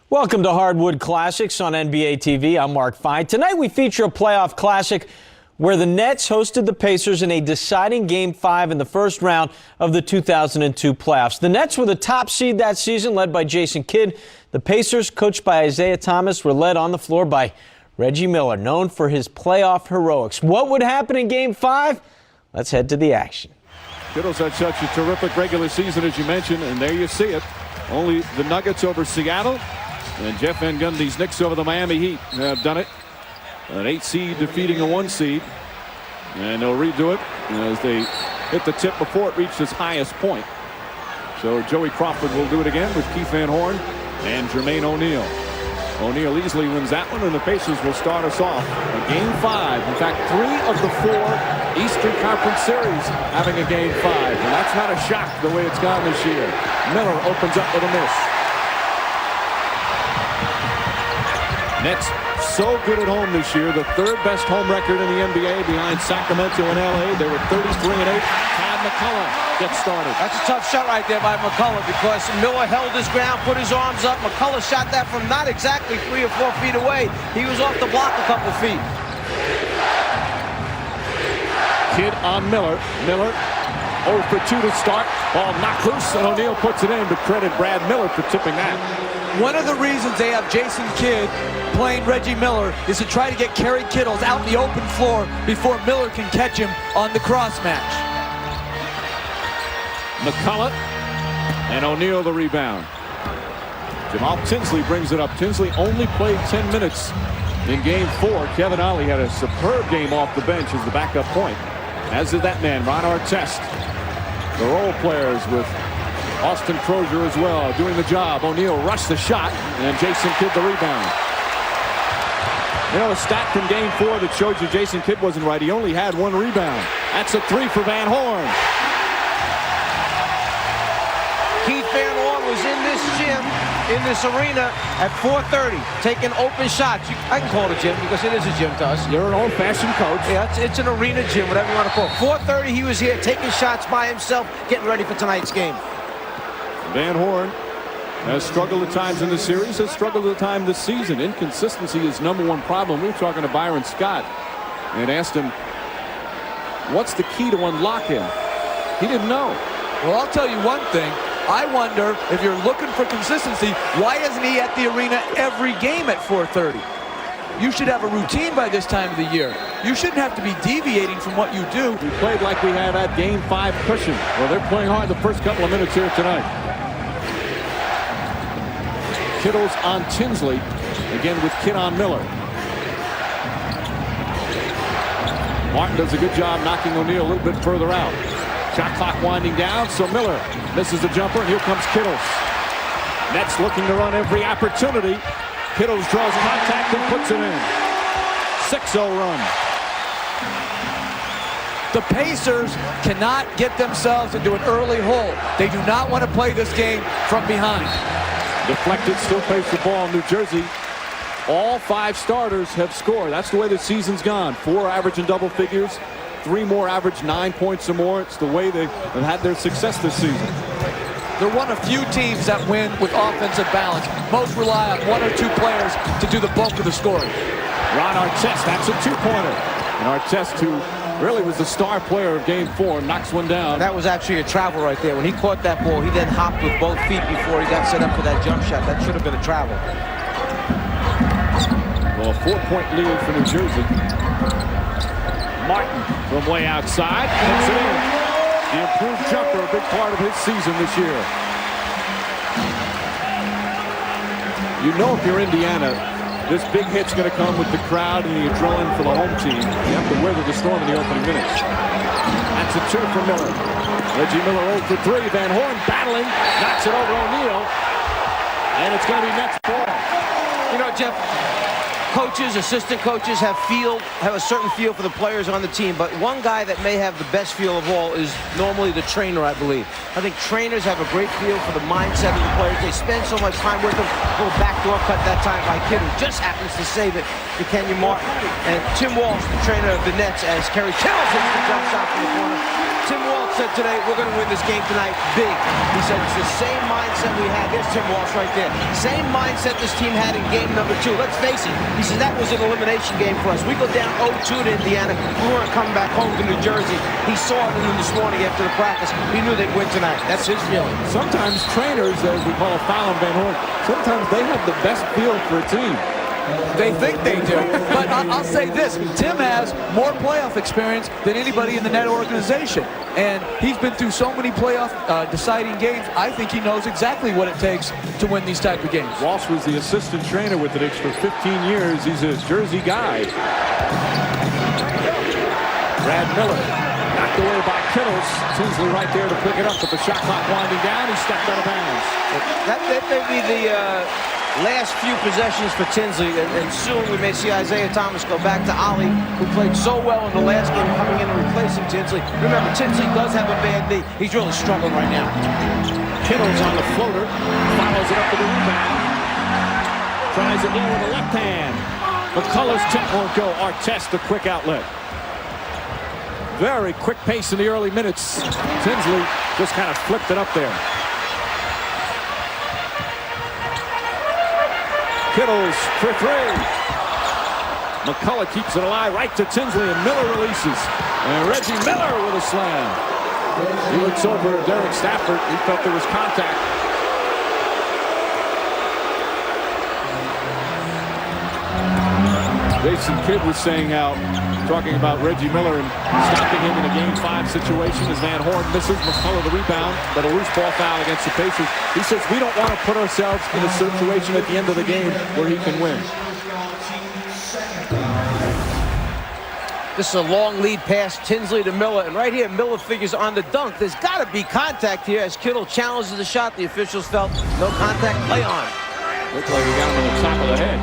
Welcome to Hardwood Classics on NBA TV. I'm Mark Fine. Tonight we feature a playoff classic where the Nets hosted the Pacers in a deciding Game 5 in the first round of the 2002 playoffs. The Nets were the top seed that season, led by Jason Kidd. The Pacers, coached by Isaiah Thomas, were led on the floor by Reggie Miller, known for his playoff heroics. What would happen in Game 5? Let's head to the action. Kittles had such a terrific regular season, as you mentioned, and there you see it. Only the Nuggets over Seattle. And Jeff Van Gundy's Knicks over the Miami Heat have done it. An 8 seed defeating a 1 seed. And they'll redo it as they hit the tip before it reached its highest point. So Joey Crawford will do it again with Keith Van Horn and Jermaine O'Neal. O'Neal easily wins that one, and the Pacers will start us off in Game 5. In fact, 3 of the 4 Eastern Conference series having a Game 5. And that's not a shock the way it's gone this year. Miller opens up with a miss. Nets so good at home this year, the 3rd best home record in the NBA behind Sacramento and LA. They were 33-8. Todd McCullough gets started. That's a tough shot right there by McCullough because Miller held his ground, put his arms up. McCullough shot that from not exactly 3 or 4 feet away. He was off the block a couple feet. Kidd on Miller. Miller 0 for 2 to start. Ball knocked loose, and O'Neal puts it in, but credit Brad Miller for tipping that. One of the reasons they have Jason Kidd playing Reggie Miller is to try to get Kerry Kittles out in the open floor before Miller can catch him on the cross match. McCullough and O'Neal the rebound. Jamal Tinsley brings it up. Tinsley only played 10 minutes in Game 4. Kevin Ollie had a superb game off the bench as the backup point, as did that man, Ron Artest. The role players with Austin Crozier as well doing the job. O'Neal rushed the shot, and Jason Kidd the rebound. You know, a stat from Game 4 that shows you Jason Kidd wasn't right. He only had 1 rebound. That's a 3 for Van Horn. Keith Van Horn was in this gym, in this arena at 4:30, taking open shots. I can call it a gym because it is a gym to us. You're an old-fashioned coach. Yeah, it's an arena gym, whatever you want to call it. 4:30, he was here taking shots by himself, getting ready for tonight's game. Van Horn has struggled at times in the series, has struggled at times this season. Inconsistency is #1 problem. We were talking to Byron Scott and asked him, what's the key to unlock him? He didn't know. Well, I'll tell you one thing. I wonder if you're looking for consistency, why isn't he at the arena every game at 4:30? You should have a routine by this time of the year. You shouldn't have to be deviating from what you do. We played like we had that Game 5 cushion. Well, they're playing hard the first couple of minutes here tonight. Kittles on Tinsley, again with Kidd on Miller. Martin does a good job knocking O'Neal a little bit further out. Shot clock winding down, so Miller misses the jumper, and here comes Kittles. Nets looking to run every opportunity. Kittles draws contact and puts it in. 6-0 run. The Pacers cannot get themselves into an early hole. They do not want to play this game from behind. Deflected, still Pacer ball in New Jersey. All 5 starters have scored. That's the way the season's gone. 4 average in double figures. 3 more average 9 points or more. It's the way they've had their success this season. They're one of few teams that win with offensive balance. Most rely on 1 or 2 players to do the bulk of the scoring. Ron Artest, that's a 2-pointer. And Artest, who really was the star player of Game 4, knocks one down. That was actually a travel right there. When he caught that ball, he then hopped with both feet before he got set up for that jump shot. That should have been a travel. Well, a 4-point lead for New Jersey. Martin from way outside, puts it in. The improved jumper, a big part of his season this year. You know, if you're Indiana, this big hit's going to come with the crowd and the adrenaline for the home team. You have to weather the storm in the opening minutes. That's a 2 for Miller. Reggie Miller 0 for 3. Van Horn battling, knocks it over O'Neal, and it's going to be next ball. You know, Jeff, coaches, assistant coaches have a certain feel for the players on the team, but one guy that may have the best feel of all is normally the trainer, I believe. I think trainers have a great feel for the mindset of the players. They spend so much time with them. A little backdoor cut that time by Kidd, who just happens to save it to Kenyon Martin. And Tim Walsh, the trainer of the Nets, as Kerry Kittles hits the jump shot from the corner. Tim Walsh said today, we're going to win this game tonight big. He said it's the same mindset we had. There's Tim Walsh right there. Same mindset this team had in game number 2. Let's face it. He said that was an elimination game for us. We go down 0-2 to Indiana. We weren't coming back home to New Jersey. He saw it in this morning after the practice. He knew they'd win tonight. That's his feeling. Sometimes trainers, as we call a foul in Van Horn, sometimes they have the best feel for a team. They think they do. But I'll say this, Tim has more playoff experience than anybody in the net organization. And he's been through so many playoff deciding games. I think he knows exactly what it takes to win these type of games. Walsh was the assistant trainer with the Knicks for 15 years. He's a Jersey guy. Brad Miller knocked away by Kittles. Tinsley right there to pick it up, but the shot clock winding down. He stepped out of bounds. That may be the last few possessions for Tinsley, and soon we may see Isaiah Thomas go back to Ollie, who played so well in the last game, coming in and replacing Tinsley. Remember, Tinsley does have a bad knee. He's really struggling right now. Kittles on the floater, follows it up to the rebound. Tries again with the left hand. McCullough's tip won't go. Artest, the quick outlet. Very quick pace in the early minutes. Tinsley just kind of flipped it up there. Kittles for 3. McCullough keeps it alive right to Tinsley, and Miller releases. And Reggie Miller with a slam. He looks over at Derek Stafford. He felt there was contact. Jason Kidd was saying how, talking about Reggie Miller and stopping him in a Game 5 situation as Van Horn misses. McCullough the rebound, but a loose ball foul against the Pacers. He says we don't want to put ourselves in a situation at the end of the game where he can win. This is a long lead pass, Tinsley to Miller, and right here Miller figures on the dunk. There's got to be contact here as Kittle challenges the shot. The officials felt no contact, play on. Looks like he got him on the top of the head.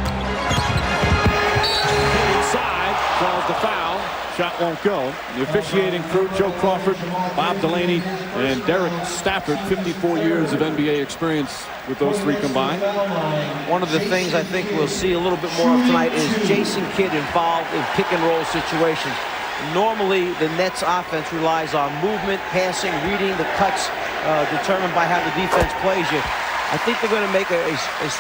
Inside, calls the foul. Shot won't go. The officiating crew, Joe Crawford, Bob Delaney, and Derek Stafford, 54 years of NBA experience with those 3 combined. One of the things I think we'll see a little bit more of tonight is Jason Kidd involved in pick-and-roll situations. Normally, the Nets offense relies on movement, passing, reading the cuts, determined by how the defense plays you. I think they're going to make a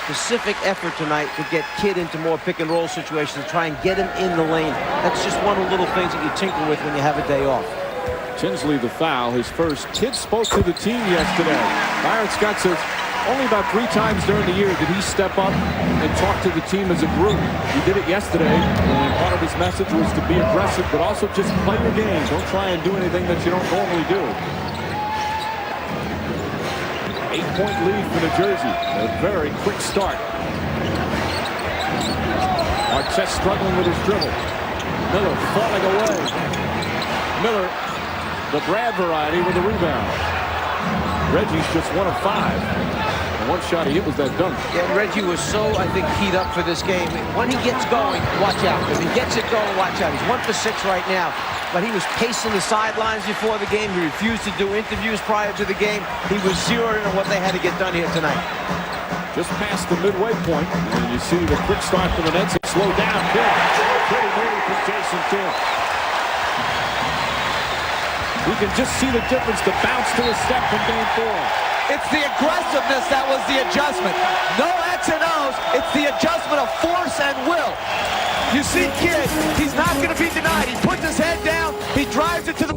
specific effort tonight to get Kidd into more pick-and-roll situations and try and get him in the lane. That's just one of the little things that you tinker with when you have a day off. Tinsley the foul, his first. Kidd spoke to the team yesterday. Byron Scott says only about 3 times during the year did he step up and talk to the team as a group. He did it yesterday, and part of his message was to be aggressive, but also just play your game. Don't try and do anything that you don't normally do. 8-point lead for New Jersey. A very quick start. Artest struggling with his dribble. Miller falling away. Miller, the Brad variety, with the rebound. Reggie's just 1 of 5. And one shot he hit was that dunk. Yeah, Reggie was so, I think, keyed up for this game. When he gets going, watch out. If he gets it going, watch out. He's 1 for 6 right now. But he was pacing the sidelines before the game. He refused to do interviews prior to the game. He was zeroing on what they had to get done here tonight. Just past the midway point, and you see the quick start for the Nets. It slowed down. Pretty move from Jason Kidd. You can just see the difference, the bounce to a step from Game 4. It's the aggressiveness that was the adjustment. No X and O's. It's the adjustment of force and will. You see Kidd, he's not going to be denied. He puts his head down. He drives it to the...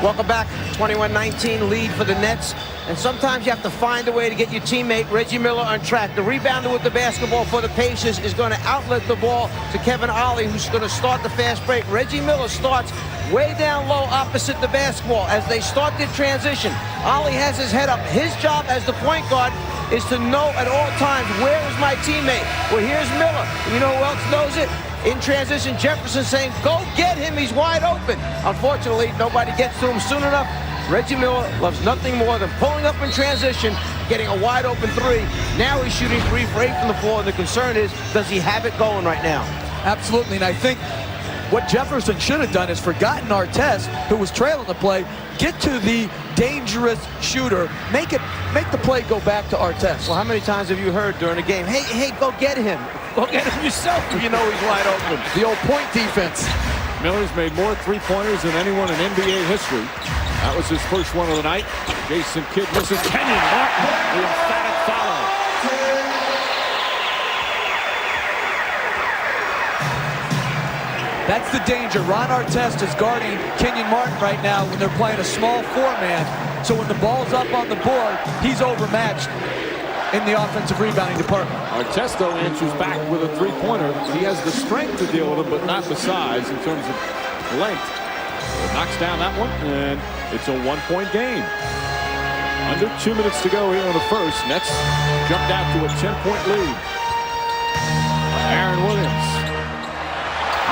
Welcome back. 21-19 lead for the Nets. And sometimes you have to find a way to get your teammate, Reggie Miller, on track. The rebounder with the basketball for the Pacers is going to outlet the ball to Kevin Ollie, who's going to start the fast break. Reggie Miller starts way down low opposite the basketball as they start their transition. Ollie has his head up. His job as the point guard is to know at all times, where is my teammate? Well, here's Miller. You know who else knows it? In transition, Jefferson saying, go get him, he's wide open. Unfortunately, nobody gets to him soon enough. Reggie Miller loves nothing more than pulling up in transition, getting a wide open 3. Now he's shooting 3 for 8 from the floor, and the concern is, does he have it going right now? Absolutely, and I think what Jefferson should have done is forgotten Artest, who was trailing the play, get to the dangerous shooter, make the play go back to Artest. Well, how many times have you heard during a game, hey, go get him. Go get him yourself if you know he's wide open. The old point defense. Miller's made more three-pointers than anyone in NBA history. That was his first one of the night. Jason Kidd misses. Kenyon Martin, the emphatic follow. That's the danger. Ron Artest is guarding Kenyon Martin right now when they're playing a small four-man. So when the ball's up on the board, he's overmatched in the offensive rebounding department. Artest, though, answers back with a three-pointer. He has the strength to deal with it, but not the size in terms of length. So knocks down that one, and it's a one-point game. Under 2 minutes to go here in the first. Nets jumped out to a 10-point lead. Aaron Williams.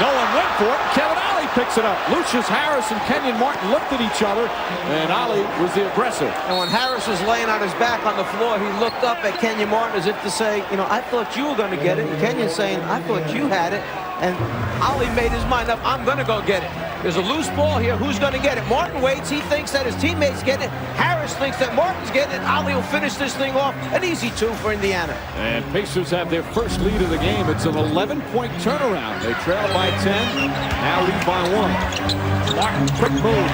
No one went for it. Kevin Ollie picks it up. Lucius Harris and Kenyon Martin looked at each other, and Ollie was the aggressor. And when Harris was laying on his back on the floor, he looked up at Kenyon Martin as if to say, you know, I thought you were going to get it. And Kenyon's saying, I thought you had it. And Ollie made his mind up, I'm going to go get it. There's a loose ball here. Who's going to get it? Martin waits. He thinks that his teammate's getting it. Harris thinks that Martin's getting it. Ollie will finish this thing off. An easy two for Indiana. And Pacers have their first lead of the game. It's an 11-point turnaround. They trail by 10. Now lead by 1. Martin, quick move.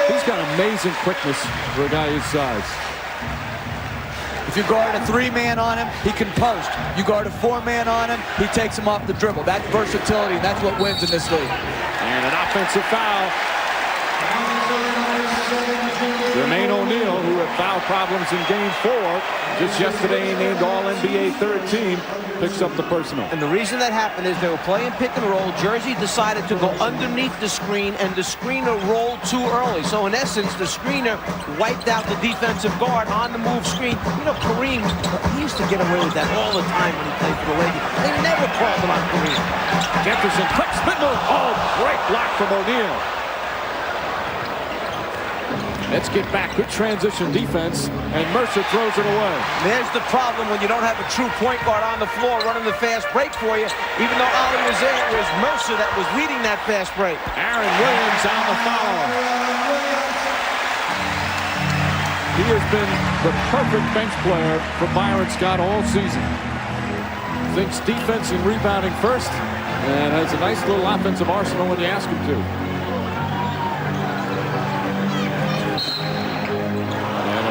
He's got amazing quickness for a guy his size. If you guard a three-man on him, he can post. You guard a four-man on him, he takes him off the dribble. That's versatility, and that's what wins in this league. And an offensive foul. Jermaine O'Neal, who had foul problems in Game 4, just yesterday named All-NBA third team, picks up the personal. And the reason that happened is they were playing pick and roll. Jersey decided to go underneath the screen, and the screener rolled too early. So in essence, the screener wiped out the defensive guard on the move screen. You know, Kareem, he used to get away with that all the time when he played for the Lakers. They never called him on Kareem. Jefferson, quick spin move. Oh, great block from O'Neal. Let's get back. Good transition defense, and Mercer throws it away. There's the problem when you don't have a true point guard on the floor running the fast break for you. Even though Ollie was there, it was Mercer that was leading that fast break. Aaron Williams on the foul. He has been the perfect bench player for Byron Scott all season. Thinks defense and rebounding first, and has a nice little offensive arsenal when you ask him to.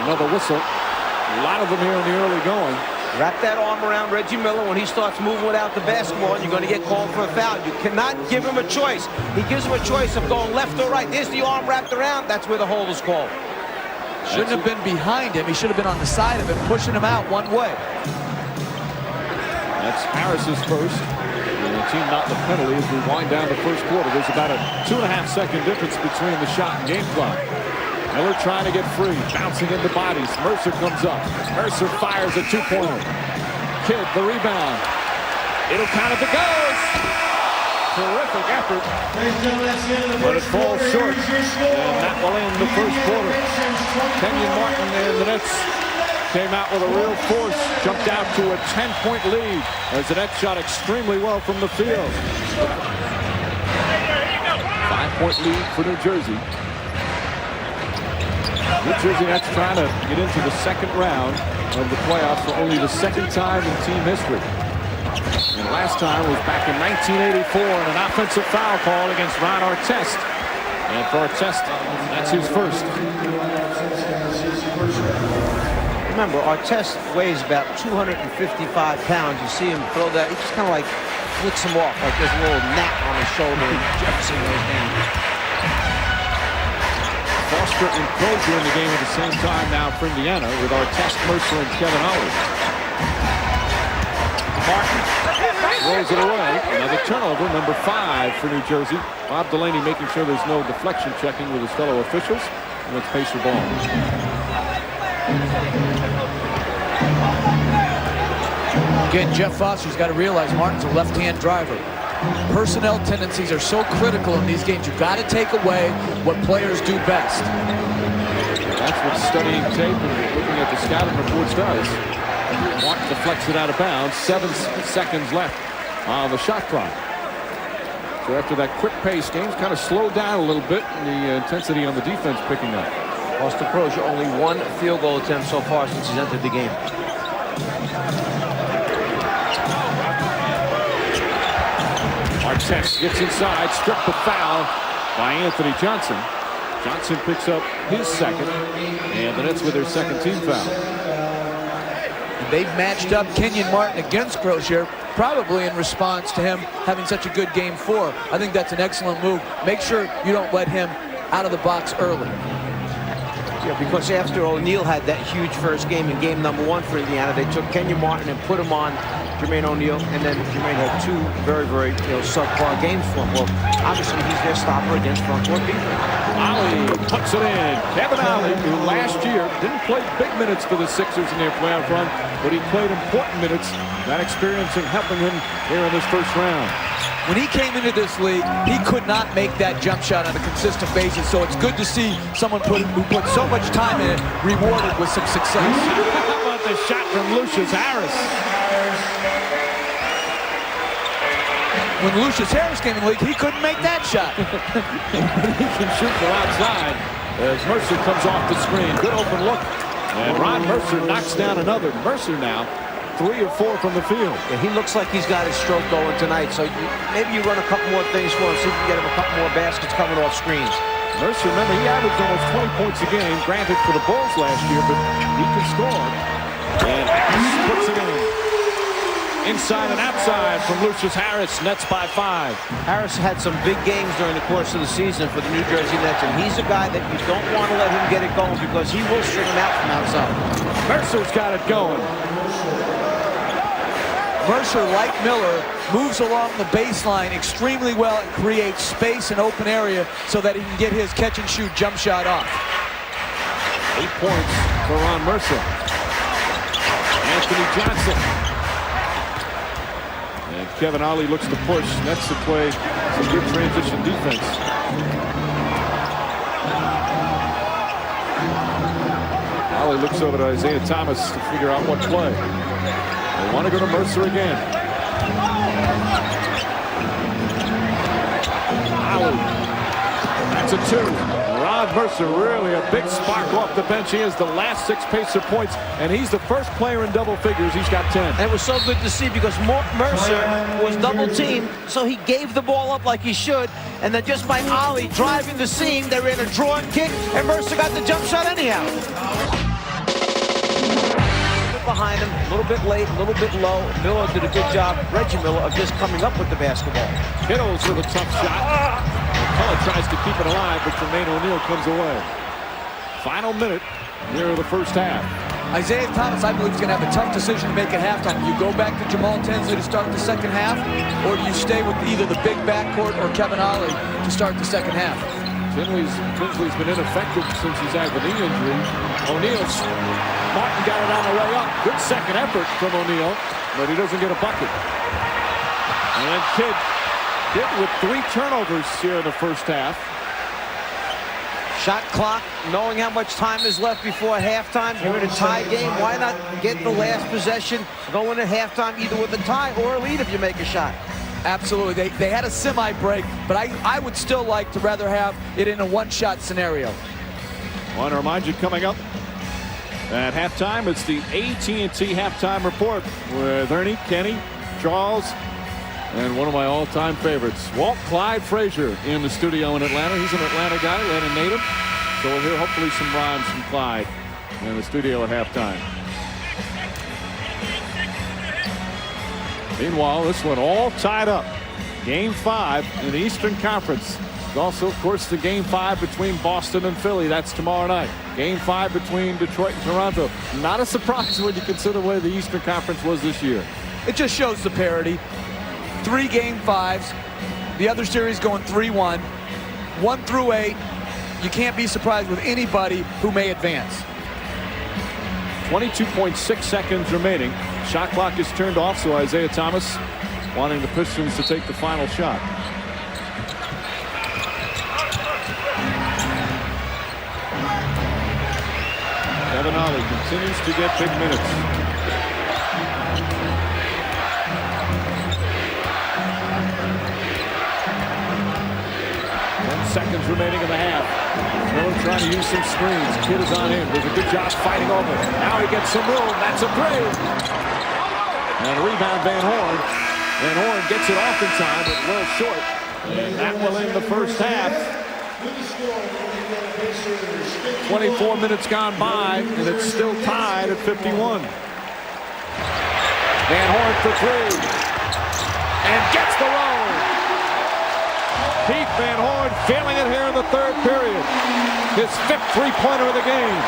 Another whistle. A lot of them here in the early going. Wrap that arm around Reggie Miller when he starts moving without the basketball, and you're going to get called for a foul. You cannot give him a choice. He gives him a choice of going left or right. There's the arm wrapped around. That's where the hold is called. Shouldn't have been behind him. He should have been on the side of him, pushing him out one way. That's Harris's first. And the team not the penalty as we wind down the first quarter. There's about a 2.5-second difference between the shot and game clock. Miller trying to get free, bouncing into bodies. Mercer comes up. Mercer fires a two-pointer. Kidd, the rebound. It'll count if it goes. Terrific effort. But it falls short. And that will end the first quarter. Kenyon Martin and the Nets came out with a real force. Jumped out to a 10-point lead as the Nets shot extremely well from the field. 5-point lead for New Jersey. New Jersey Nets trying to get into the second round of the playoffs for only the second time in team history. And last time was back in 1984 and an offensive foul call against Ron Artest. And for Artest, that's his first. Remember, Artest weighs about 255 pounds. You see him throw that. He just kind of like flicks him off like there's a little gnat on his shoulder. And Jefferson goes down. Foster and Crozier in the game at the same time now for Indiana with Artest, Mercer, and Kevin Ollie. Martin rolls it away. Another turnover, number 5 for New Jersey. Bob Delaney making sure there's no deflection checking with his fellow officials. And it's Pacer ball. Again, Jeff Foster's got to realize Martin's a left-hand driver. Personnel tendencies are so critical in these games. You've got to take away what players do best. That's what studying tape and looking at the scouting reports does. Martin deflects it out of bounds. 7 seconds left on the shot clock. So after that quick pace, game's kind of slowed down a little bit, and the intensity on the defense picking up. Austin Crozier only 1 field goal attempt so far since he's entered the game. Artest gets inside, stripped the foul by Anthony Johnson. Johnson picks up his second, and the Nets with their second team foul. And they've matched up Kenyon Martin against Crozier, probably in response to him having such a good game 4. I think that's an excellent move. Make sure you don't let him out of the box early. Yeah, because after O'Neal had that huge first game in game number 1 for Indiana, they took Kenyon Martin and put him on Jermaine O'Neal, and then Jermaine had 2 very, subpar games for him. Well, obviously he's their stopper against front court defense. Ollie puts it in. Kevin Ollie, who last year didn't play big minutes for the Sixers in their playoff run, but he played important minutes. That experience in helping him here in this first round. When he came into this league, he could not make that jump shot on a consistent basis. So it's good to see someone who put so much time in it rewarded with some success. How about the shot from Lucius Harris? When Lucius Harris came in the league, he couldn't make that shot. He can shoot from outside as Mercer comes off the screen. Good open look. And Ron Mercer knocks down another. Mercer now 3 or 4 from the field. Yeah, he looks like he's got his stroke going tonight. So maybe you run a couple more things for him, see if you can get him a couple more baskets coming off screens. Mercer, remember, he averaged almost 20 points a game, granted for the Bulls last year, but he can score. And Harris puts it in. Inside and outside from Lucius Harris. Nets by 5. Harris had some big games during the course of the season for the New Jersey Nets, and he's a guy that you don't want to let him get it going because he will string him out from outside. Mercer's got it going. Mercer, like Miller, moves along the baseline extremely well and creates space and open area so that he can get his catch-and-shoot jump shot off. 8 points for Ron Mercer. Anthony Johnson. And Kevin Ollie looks to push. Nets to play some good transition defense. Ollie looks over to Isaiah Thomas to figure out what play. They want to go to Mercer again. Ollie. That's a 2. Ron Mercer, really a big spark off the bench. He has the last 6 Pacer points, and he's the first player in double figures. He's got 10. And it was so good to see because Mercer was double-teamed, so he gave the ball up like he should, and then just by Ollie driving the seam, they ran a draw and kick, and Mercer got the jump shot anyhow. Behind him, a little bit late, a little bit low. Miller did a good job, Reggie Miller, of just coming up with the basketball. Kittles with a tough shot. McCullough tries to keep it alive, but Jermaine O'Neal comes away. Final minute near the first half. Isaiah Thomas, I believe, is going to have a tough decision to make at halftime. Do you go back to Jamal Tinsley to start the second half, or do you stay with either the big backcourt or Kevin Ollie to start the second half? Tinsley's been ineffective since he's had the knee injury. Martin got it on the way up. Good second effort from O'Neal, but he doesn't get a bucket. And Kidd with 3 turnovers here in the first half. Shot clock, knowing how much time is left before halftime. You're in a tie game. Why not get the last possession, go in at halftime either with a tie or a lead if you make a shot? Absolutely. They had a semi-break, but I would still like to rather have it in a one-shot scenario. I want to remind you, coming up at halftime, it's the AT&T Halftime Report with Ernie, Kenny, Charles, and one of my all-time favorites, Walt Clyde Frazier, in the studio in Atlanta. He's an Atlanta guy, Atlanta native. So we'll hear hopefully some rhymes from Clyde in the studio at halftime. Meanwhile, this one all tied up. Game 5 in the Eastern Conference. It's also, of course, the Game 5 between Boston and Philly. That's tomorrow night. Game 5 between Detroit and Toronto. Not a surprise when you consider the way the Eastern Conference was this year. It just shows the parity. 3 Game 5s. The other series going 3-1. 1 through 8. You can't be surprised with anybody who may advance. 22.6 seconds remaining. Shot clock is turned off, so Isaiah Thomas wanting the Pistons to take the final shot. Kevin Ollie continues to get big minutes. 10 seconds remaining in the half. Miller trying to use some screens. Kidd is on him. Does a good job fighting over. Now he gets some room. That's a 3. And a rebound, Van Horn. Van Horn gets it off in time, but well short. And that will end the first half. 24 minutes gone by, and it's still tied at 51. Van Horn for three. And gets the roll. Keith Van Horn feeling it here in the third period. His 5th three-pointer of the game.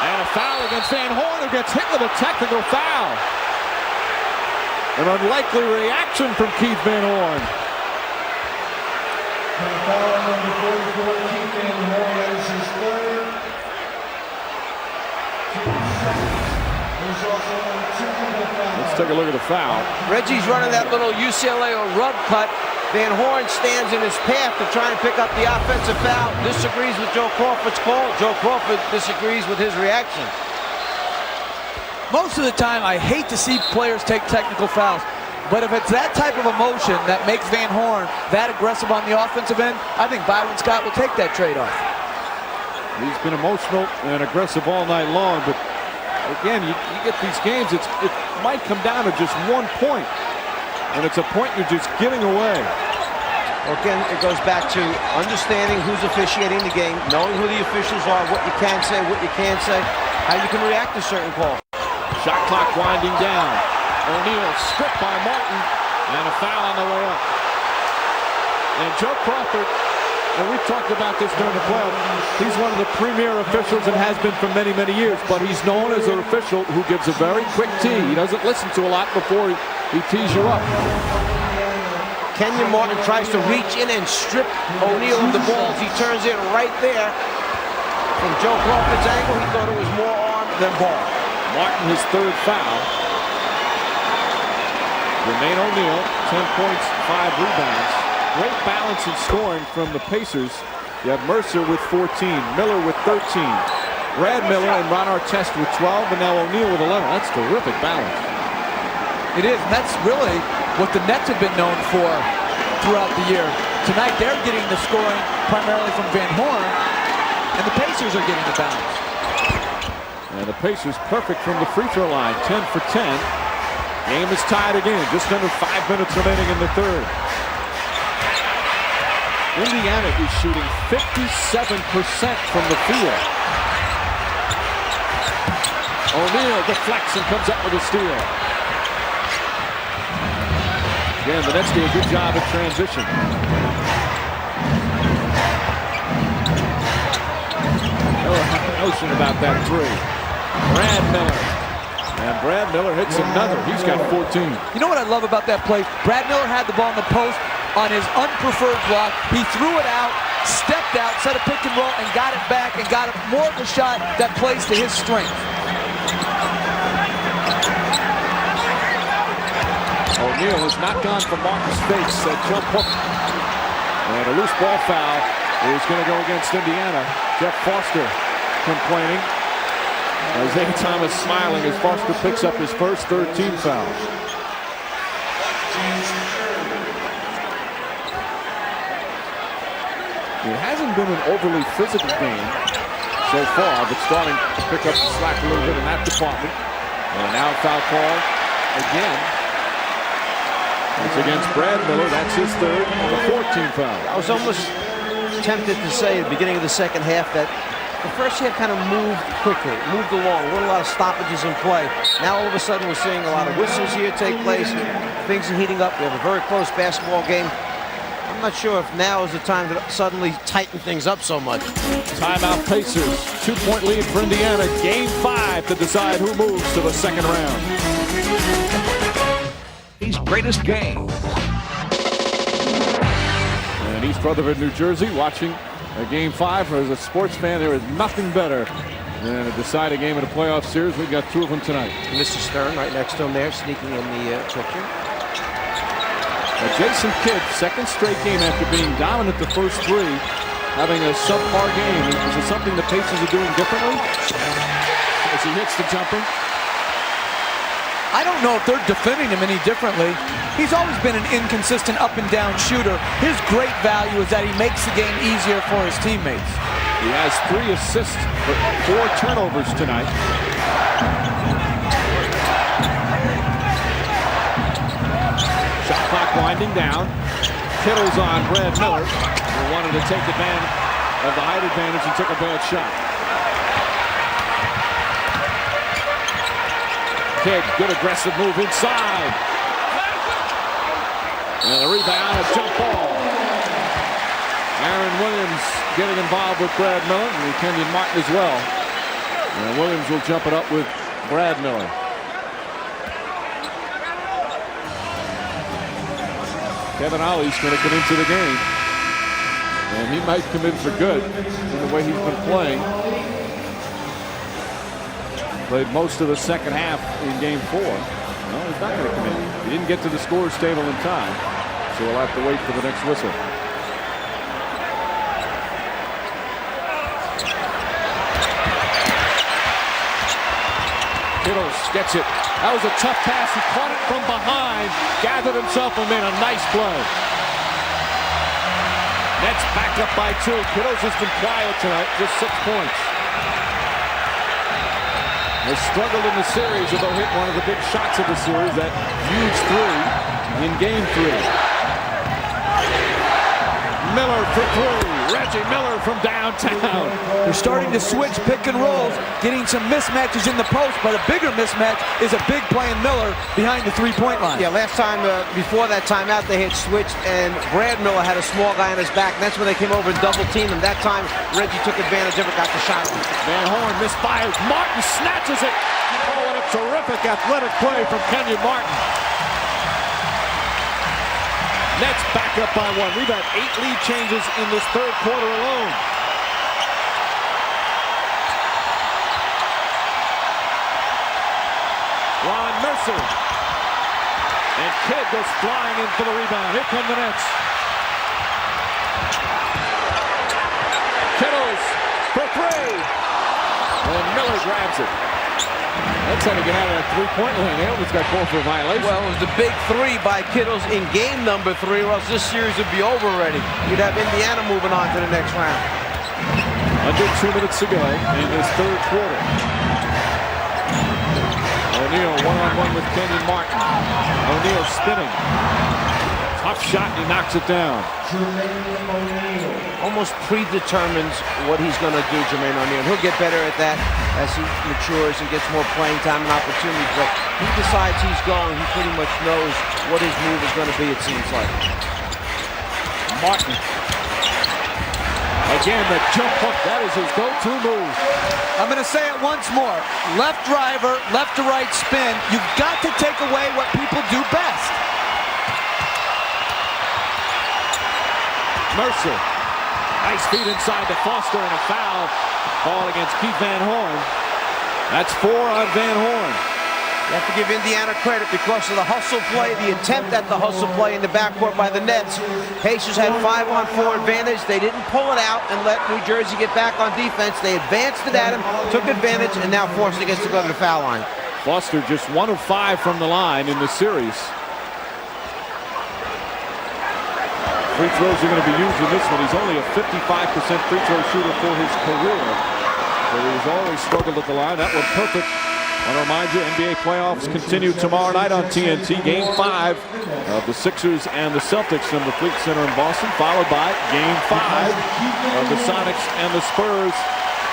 And a foul against Van Horn, who gets hit with a technical foul. An unlikely reaction from Keith Van Horn. Foul number 44, Keith Van Horn is his third. Let's take a look at the foul. Reggie's running that little UCLA or rub cut. Van Horn stands in his path to try and pick up the offensive foul. Disagrees with Joe Crawford's call. Joe Crawford disagrees with his reaction. Most of the time, I hate to see players take technical fouls. But if it's that type of emotion that makes Van Horn that aggressive on the offensive end, I think Byron Scott will take that trade-off. He's been emotional and aggressive all night long, but again, you get these games, it might come down to just 1 point. And it's a point you're just giving away. Well, again, it goes back to understanding who's officiating the game, knowing who the officials are, what you can say, what you can't say, how you can react to certain calls. Shot clock winding down. O'Neal stripped by Martin, and a foul on the way up. And Joe Crawford, and we've talked about this during the playoffs, he's one of the premier officials and has been for many, many years, but he's known as an official who gives a very quick tee. He doesn't listen to a lot before he tees you up. Kenyon Martin tries to reach in and strip O'Neal of the balls. He turns in right there. From Joe Crawford's angle, he thought it was more arm than ball. Martin, his 3rd foul. Jermaine O'Neal, 10 points, 5 rebounds. Great balance in scoring from the Pacers. You have Mercer with 14, Miller with 13, Brad Miller and Ron Artest with 12, and now O'Neal with 11. That's terrific balance. It is, and that's really what the Nets have been known for throughout the year. Tonight, they're getting the scoring primarily from Van Horn, and the Pacers are getting the balance. And the Pacers perfect from the free throw line, 10 for 10. Game is tied again, just under 5 minutes remaining in the third. Indiana is shooting 57% from the field. O'Neal deflects and comes up with a steal. Again, the Nets do a good job at transition. No notion about that three. Brad Miller. And Brad Miller hits another. He's got 14. You know what I love about that play? Brad Miller had the ball in the post on his unpreferred block. He threw it out, stepped out, set a pick and roll, and got it back and got more of a shot that plays to his strength. O'Neal has not gone for Martin's face. That jump hook. And a loose ball foul is going to go against Indiana. Jeff Foster complaining. Isaiah Thomas smiling as Foster picks up his first 13 fouls. It hasn't been an overly physical game so far, but starting to pick up the slack a little bit in that department. And now foul call again. It's against Brad Miller. That's his 3rd and the 14th foul. I was almost tempted to say at the beginning of the second half that the first half kind of moved quickly, moved along. There weren't a lot of stoppages in play. Now all of a sudden we're seeing a lot of whistles here take place. Things are heating up. We have a very close basketball game. I'm not sure if now is the time to suddenly tighten things up so much. Timeout Pacers. 2-point lead for Indiana. Game 5 to decide who moves to the second round. These greatest games. And East Rutherford, New Jersey, watching a Game 5. As a sports fan, there is nothing better than a deciding game in a playoff series. We've got 2 of them tonight. Mr. Stern right next to him there, sneaking in the picture. Jason Kidd, 2nd straight game after being dominant the first 3, having a subpar game. Is it something the Pacers are doing differently as he hits the jumper? I don't know if they're defending him any differently. He's always been an inconsistent up and down shooter. His great value is that he makes the game easier for his teammates. He has 3 assists, but 4 turnovers tonight. Shot clock winding down. Kittle's on Brad Miller, who wanted to take advantage of the height advantage and took a bad shot. Kidd, good aggressive move inside. And a rebound, a jump ball. Aaron Williams getting involved with Brad Miller and Kenyon Martin as well. And Williams will jump it up with Brad Miller. Kevin Ollie's going to come into the game. And he might come in for good in the way he's been playing. Played most of the second half in game 4. No, he's not going to come in. He didn't get to the scores table in time. So we'll have to wait for the next whistle. Kittles gets it. That was a tough pass. He caught it from behind, gathered himself and made a nice play. Nets back up by 2. Kittles has been quiet tonight, just 6 points. They struggled in the series, although hit one of the big shots of the series, that huge 3 in game 3. Miller for 3. Reggie Miller from downtown. They're starting to switch pick and rolls, getting some mismatches in the post, but a bigger mismatch is a big play in Miller behind the three-point line. Yeah, last time, before that timeout, they had switched, and Brad Miller had a small guy on his back, and that's when they came over and double-teamed him. That time, Reggie took advantage of it, got the shot. Van Horn misfires. Martin snatches it. Oh, what a terrific athletic play from Kenyon Martin. Nets back up by 1. We've had 8 lead changes in this third quarter alone. Ron Mercer. And Kidd goes flying in for the rebound. Here come the Nets. Kittles for 3. And Miller grabs it. That's how to get out of that three-point line. Ailman's got called for a violation. Well, it was the big 3 by Kittles in game number 3, or else this series would be over already. You'd have Indiana moving on to the next round. Under 2 minutes to go in this third quarter. O'Neal one-on-one with Kenyon Martin. O'Neal spinning. Tough shot, and he knocks it down. Almost predetermines what he's going to do, Jermaine O'Neal. He'll get better at that as he matures and gets more playing time and opportunities. But he decides he's going. He pretty much knows what his move is going to be, it seems like. Martin. Again, the jump hook. That is his go-to move. I'm going to say it once more. Left driver, left to right spin. You've got to take away what people do best. Mercer. Nice feed inside to Foster and a foul call against Keith Van Horn. That's 4 on Van Horn. You have to give Indiana credit because of the hustle play, the attempt at the hustle play in the backcourt by the Nets. Pacers had 5-on-4 advantage. They didn't pull it out and let New Jersey get back on defense. They advanced it at him, took advantage, and now Foster gets to go to the foul line. Foster just 1 of 5 from the line in the series. Free throws are going to be used in this one. He's only a 55% free throw shooter for his career. But he's always struggled at the line. That one perfect. I want to remind you, NBA playoffs continue tomorrow night on TNT. Game 5 of the Sixers and the Celtics from the Fleet Center in Boston, followed by Game 5 of the Sonics and the Spurs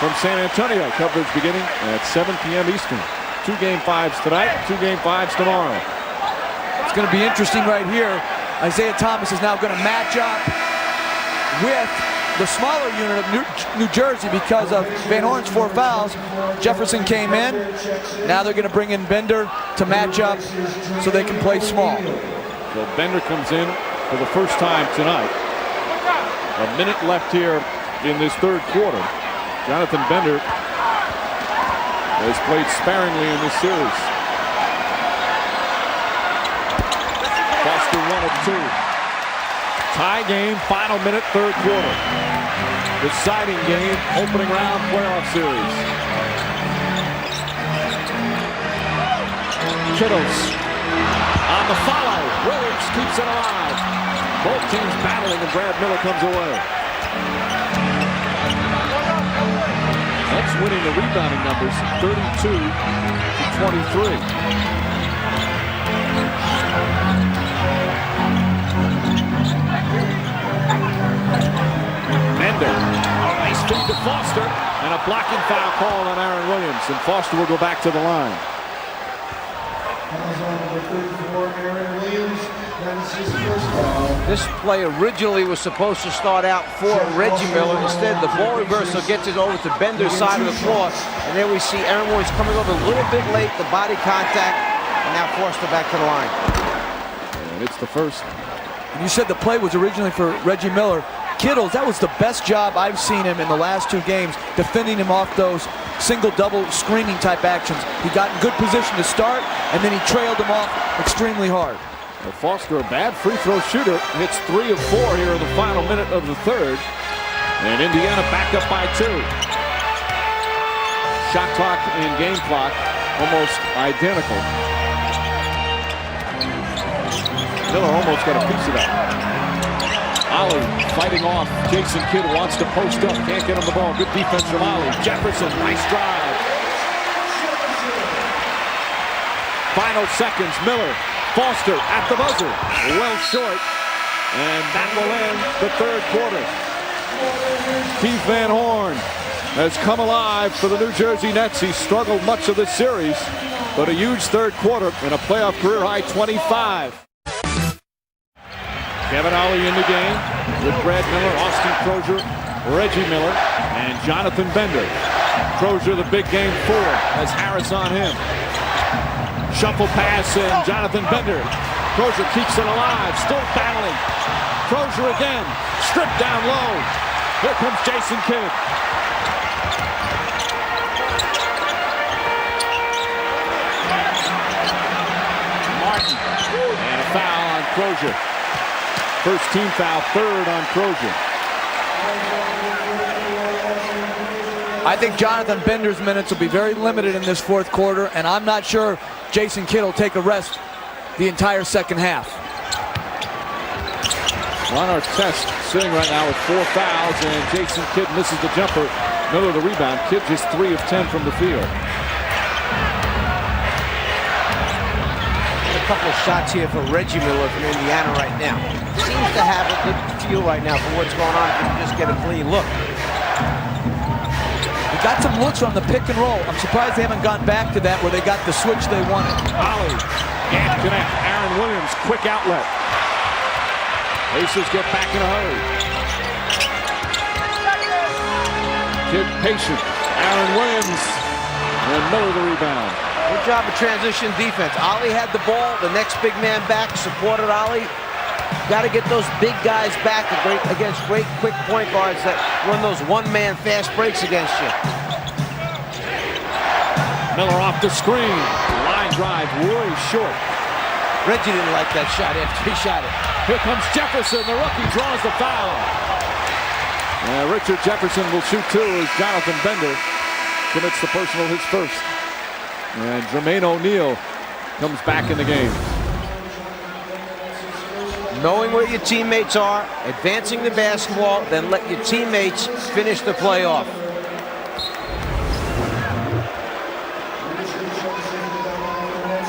from San Antonio. Coverage beginning at 7 p.m. Eastern. 2 Game 5s tonight, 2 Game 5s tomorrow. It's going to be interesting right here. Isaiah Thomas is now going to match up with the smaller unit of New Jersey because of Van Horn's 4 fouls. Jefferson came in. Now they're going to bring in Bender to match up so they can play small. So Bender comes in for the first time tonight. A minute left here in this third quarter. Jonathan Bender has played sparingly in this series. Foster 1 of 2. Tie game, final minute, third quarter. Deciding game, opening round playoff series. Kittles on the follow. Williams keeps it alive. Both teams battling and Brad Miller comes away. Let's winning the rebounding numbers 32-23. Bender, nice feed to Foster, and a blocking foul call on Aaron Williams, and Foster will go back to the line. Fouls on number 34, Aaron Williams. That is his first foul. This play originally was supposed to start out for Reggie Miller. Instead, the ball reversal gets it over to Bender's side of the floor. And there we see Aaron Williams coming over a little bit late, the body contact, and now Foster back to the line. And it's the first. And you said the play was originally for Reggie Miller. Kittles, that was the best job I've seen him in the last 2 games, defending him off those single-double screening type actions. He got in good position to start, and then he trailed him off extremely hard. Well, Foster, a bad free throw shooter, hits 3 of 4 here in the final minute of the third. And Indiana back up by 2. Shot clock and game clock almost identical. Miller almost got a piece of that. Ollie fighting off. Jason Kidd wants to post up. Can't get him the ball. Good defense from Ollie. Jefferson, nice drive. Final seconds. Miller. Foster at the buzzer. Well short. And that will end the third quarter. Keith Van Horn has come alive for the New Jersey Nets. He struggled much of this series, but a huge third quarter and a playoff career high 25. Kevin Ollie in the game with Brad Miller, Austin Crozier, Reggie Miller, and Jonathan Bender. Crozier the big game 4 has Harris on him. Shuffle pass and Jonathan Bender. Crozier keeps it alive, still battling. Crozier again, stripped down low. Here comes Jason Kidd. Martin, and a foul on Crozier. First team foul, 3rd on Crozier. I think Jonathan Bender's minutes will be very limited in this 4th quarter, and I'm not sure Jason Kidd will take a rest the entire second half. Ron Artest sitting right now with 4 fouls, and Jason Kidd misses the jumper. Miller the rebound. Kidd just 3 of 10 from the field. A couple of shots here for Reggie Miller from Indiana right now. Seems to have a good feel right now for what's going on if you can just get a clean look. He got some looks on the pick and roll. I'm surprised they haven't gone back to that where they got the switch they wanted. Ollie can't connect. Aaron Williams, quick outlet. Pacers get back in a hurry. Kidd patient. Aaron Williams and Miller the rebound. Good job of transition defense. Ollie had the ball. The next big man back supported Ollie. Got to get those big guys back against great quick point guards that run those one-man fast breaks against you. Miller off the screen. Line drive way short. Reggie didn't like that shot after he shot it. Here comes Jefferson. The rookie draws the foul. Richard Jefferson will shoot 2 as Jonathan Bender commits the personal, his first. And Jermaine O'Neal comes back in the game. Knowing where your teammates are, advancing the basketball, then let your teammates finish the playoff.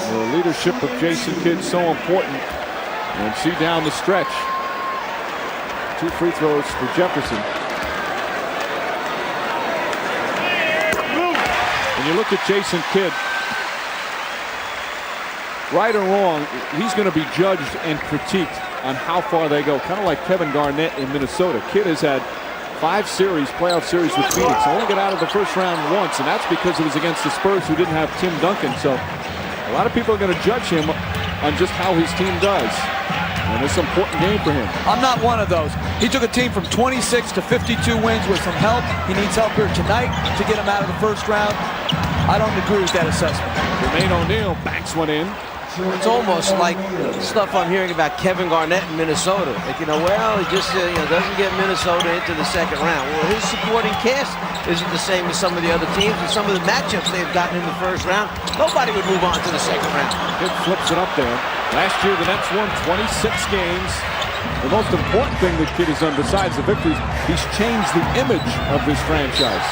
The leadership of Jason Kidd so important. And see down the stretch. 2 free throws for Jefferson. When you look at Jason Kidd, right or wrong, he's going to be judged and critiqued on how far they go. Kind of like Kevin Garnett in Minnesota. Kidd has had 5 series, playoff series with Phoenix. Only got out of the first round once, and that's because it was against the Spurs who didn't have Tim Duncan. So a lot of people are going to judge him on just how his team does. And it's an important game for him. I'm not one of those. He took a team from 26 to 52 wins with some help. He needs help here tonight to get him out of the first round. I don't agree with that assessment. Jermaine O'Neal backs one in. It's almost like stuff I'm hearing about Kevin Garnett in Minnesota. Like, well, he just doesn't get Minnesota into the second round. Well, his supporting cast isn't the same as some of the other teams, and some of the matchups they've gotten in the first round. Nobody would move on to the second round. Kidd flips it up there. Last year, the Nets won 26 games. The most important thing that Kidd has done, besides the victories, he's changed the image of this franchise.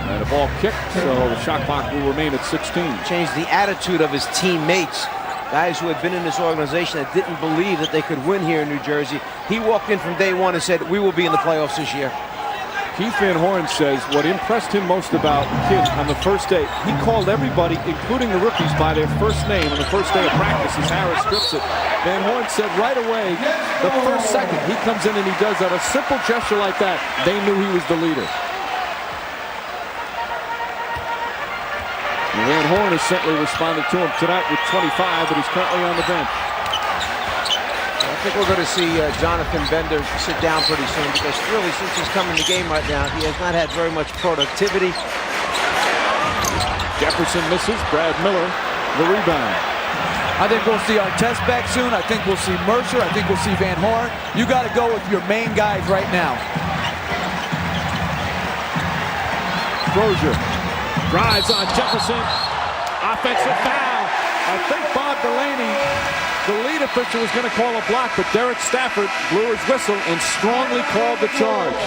And a ball kicked, so the shot clock will remain at 16. Changed the attitude of his teammates. Guys who had been in this organization that didn't believe that they could win here in New Jersey. He walked in from day one and said, we will be in the playoffs this year. Keith Van Horn says what impressed him most about Kidd on the first day, he called everybody, including the rookies, by their first name on the first day of practice as Harris strips it. Van Horn said right away, the first second he comes in and he does that, a simple gesture like that, they knew he was the leader. And Van Horn has certainly responded to him tonight with 25, but he's currently on the bench. I think we're going to see Jonathan Bender sit down pretty soon, because really, since he's come in the game right now, he has not had very much productivity. Jefferson misses. Brad Miller, the rebound. I think we'll see Artest back soon. I think we'll see Mercer. I think we'll see Van Horn. You got to go with your main guys right now. Crozier drives on Jefferson. Offensive foul. I think Bob Delaney, the lead official, was going to call a block, but Derek Stafford blew his whistle and strongly called the charge.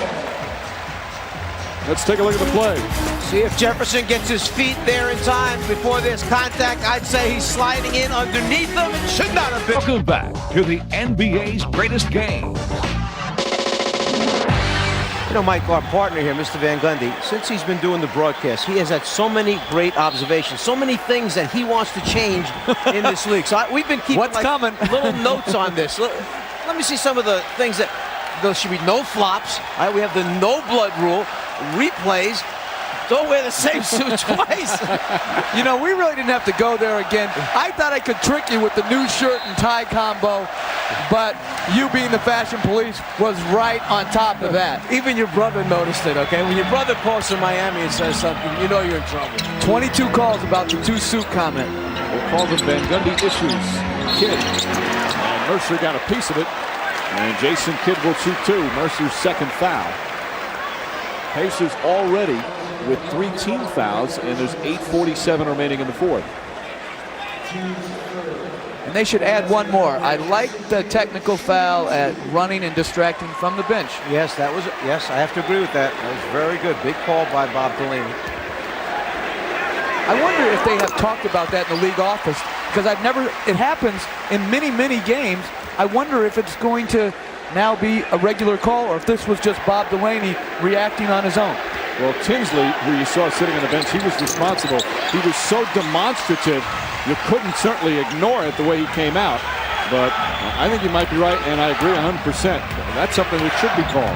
Let's take a look at the play. See if Jefferson gets his feet there in time before there's contact. I'd say he's sliding in underneath them and should not have been. Welcome back to the NBA's greatest game. You know, Mike, our partner here, Mr. Van Gundy, since he's been doing the broadcast, he has had so many great observations, so many things that he wants to change in this league. So we've been keeping little notes on this. Let me see some of the things that there should be no flops. All right, we have the no blood rule, replays. Don't wear the same suit twice. You know, we really didn't have to go there again. I thought I could trick you with the new shirt and tie combo, but you being the fashion police was right on top of that. Even your brother noticed it, okay? When your brother calls from Miami and says something, you know you're in trouble. 22 calls about the two-suit comment. We'll call them Van Gundy issues. Kidd. And Mercer got a piece of it. And Jason Kidd will shoot two. Mercer's second foul. Pacers already with 3 team fouls, and there's 8:47 remaining in the fourth. And they should add one more. I like the technical foul at running and distracting from the bench. Yes, I have to agree with that. That was very good. Big call by Bob Delaney. I wonder if they have talked about that in the league office, because it happens in many, many games. I wonder if it's going to now be a regular call, or if this was just Bob Delaney reacting on his own. Well, Tinsley, who you saw sitting on the bench, he was responsible. He was so demonstrative, you couldn't certainly ignore it the way he came out. But I think you might be right, and I agree 100%. That's something that should be called.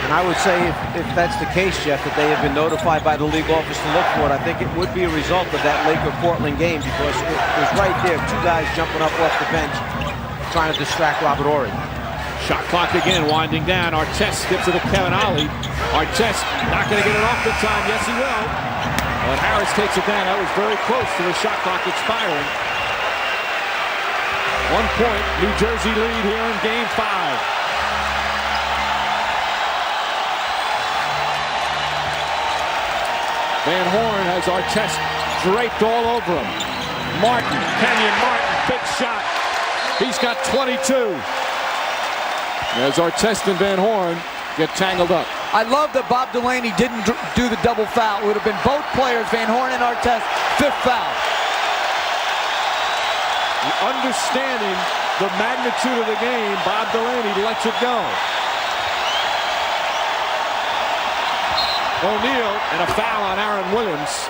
And I would say if that's the case, Jeff, that they have been notified by the league office to look for it, I think it would be a result of that Laker-Portland game, because it was right there, 2 guys jumping up off the bench trying to distract Robert Horry. Shot clock again, winding down. Artest gets it to Kevin Ollie. Artest not going to get it off in time. Yes, he will. But Harris takes it down. That was very close to the shot clock expiring. 1 point, New Jersey lead here in Game 5. Van Horn has Artest draped all over him. Martin, Kenyon Martin, big shot. He's got 22. As Artest and Van Horn get tangled up. I love that Bob Delaney didn't do the double foul. It would have been both players, Van Horn and Artest, 5th foul. Understanding the magnitude of the game, Bob Delaney lets it go. O'Neal and a foul on Aaron Williams.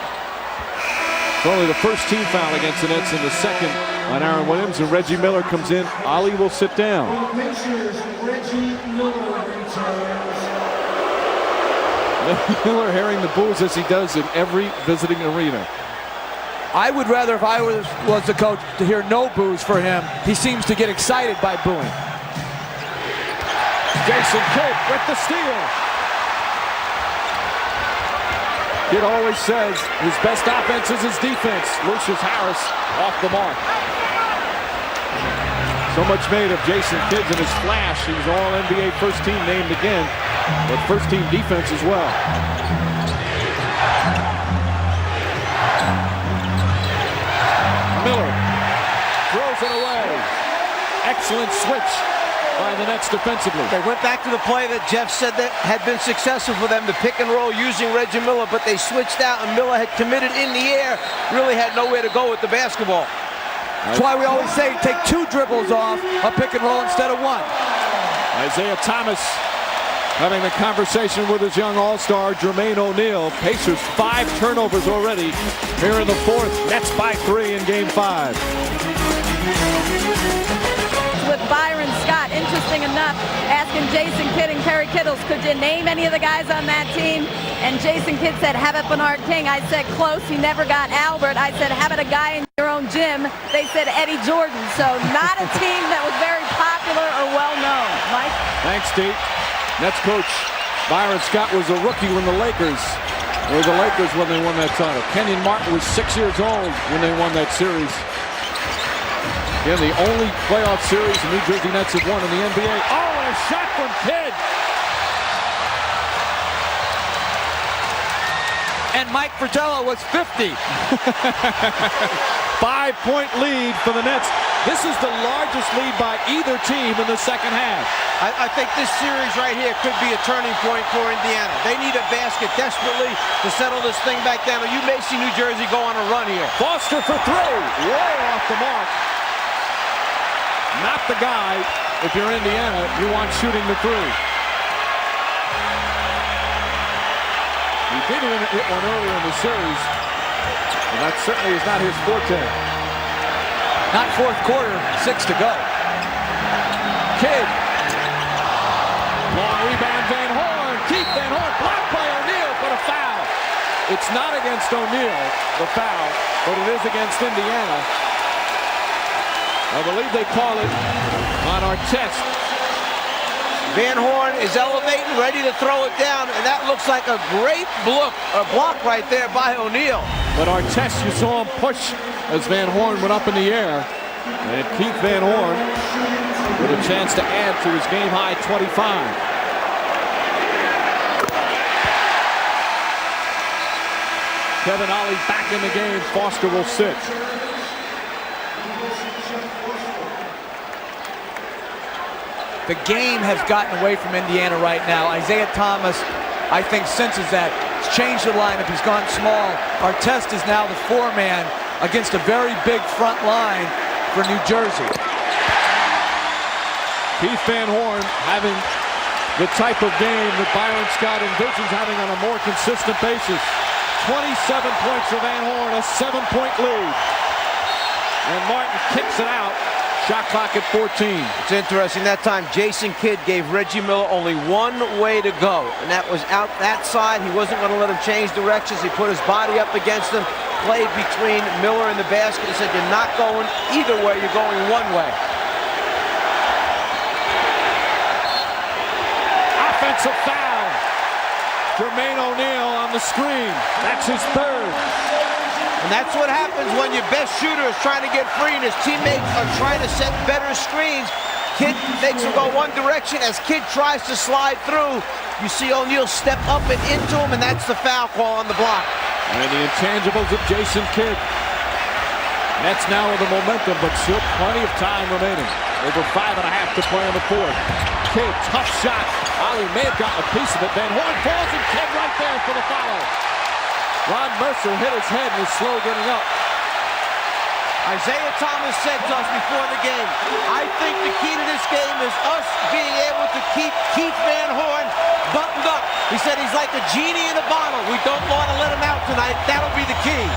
It's only the first team foul against the Nets and the second on Aaron Williams, and Reggie Miller comes in. Ollie will sit down. Reggie Miller returns. Miller hearing the boos as he does in every visiting arena. I would rather, if I was the coach, to hear no boos for him. He seems to get excited by booing. Jason Kidd with the steal. Kidd always says his best offense is his defense. Lucius Harris off the mark. So much made of Jason Kidd and his flash. He was all NBA first team named again, but first team defense as well. Miller throws it away. Excellent switch by the Nets defensively. They went back to the play that Jeff said that had been successful for them, the pick and roll using Reggie Miller, but they switched out and Miller had committed in the air, really had nowhere to go with the basketball. That's why we always say take 2 dribbles off a pick and roll instead of 1. Isaiah Thomas having a conversation with his young all-star Jermaine O'Neal. Pacers 5 turnovers already here in the 4th. Nets by 3 in game 5. With Byron Scott, interesting enough, asking Jason Kidd and Kerry Kittles, could you name any of the guys on that team? And Jason Kidd said, how about Bernard King? I said, close, he never got Albert. I said, how about a guy in your own gym? They said Eddie Jordan. So not a team that was very popular or well-known. Mike? Thanks, Steve. Nets coach Byron Scott was a rookie when the Lakers were the Lakers when they won that title. Kenyon Martin was 6 years old when they won that series. Again, the only playoff series the New Jersey Nets have won in the NBA. Oh, and a shot from Kidd. And Mike Fratello was 50. 5-point lead for the Nets. This is the largest lead by either team in the second half. I think this series right here could be a turning point for Indiana. They need a basket desperately to settle this thing back down. You may see New Jersey go on a run here. Foster for 3. Way off the mark. Not the guy, if you're Indiana, you want shooting the 3. He did hit one earlier in the series, and that certainly is not his forte. Not 4th quarter, 6 to go. Kidd. Long rebound, Van Horn. Keith Van Horn blocked by O'Neal, but a foul. It's not against O'Neal, the foul, but it is against Indiana. I believe they call it on our test. Van Horn is elevating, ready to throw it down, and that looks like a great block right there by O'Neal. But our test, you saw him push as Van Horn went up in the air. And Keith Van Horn with a chance to add to his game-high 25. Kevin Ollie back in the game. Foster will sit. The game has gotten away from Indiana right now. Isaiah Thomas, I think, senses that. He's changed the lineup. He's gone small. Artest is now the 4-man against a very big front line for New Jersey. Keith Van Horn having the type of game that Byron Scott envisions having on a more consistent basis. 27 points for Van Horn, a 7-point lead. And Martin kicks it out. Shot clock at 14. It's interesting, that time Jason Kidd gave Reggie Miller only one way to go, and that was out that side. He wasn't going to let him change directions. He put his body up against him, played between Miller and the basket. He said, you're not going either way, you're going one way. Offensive foul. Jermaine O'Neal on the screen. That's his 3rd. And that's what happens when your best shooter is trying to get free and his teammates are trying to set better screens. Kidd makes him go one direction. As Kidd tries to slide through, you see O'Neal step up and into him, and that's the foul call on the block. And the intangibles of Jason Kidd. Nets now with the momentum, but still plenty of time remaining. Over 5.5 to play in the 4th. Kidd, tough shot. Ollie may have gotten a piece of it. Van Horn falls, and Kidd right there for the foul. Ron Mercer hit his head and was slow getting up. Isaiah Thomas said to us before the game, I think the key to this game is us being able to keep Keith Van Horn buttoned up. He said he's like a genie in a bottle. We don't want to let him out tonight. That'll be the key.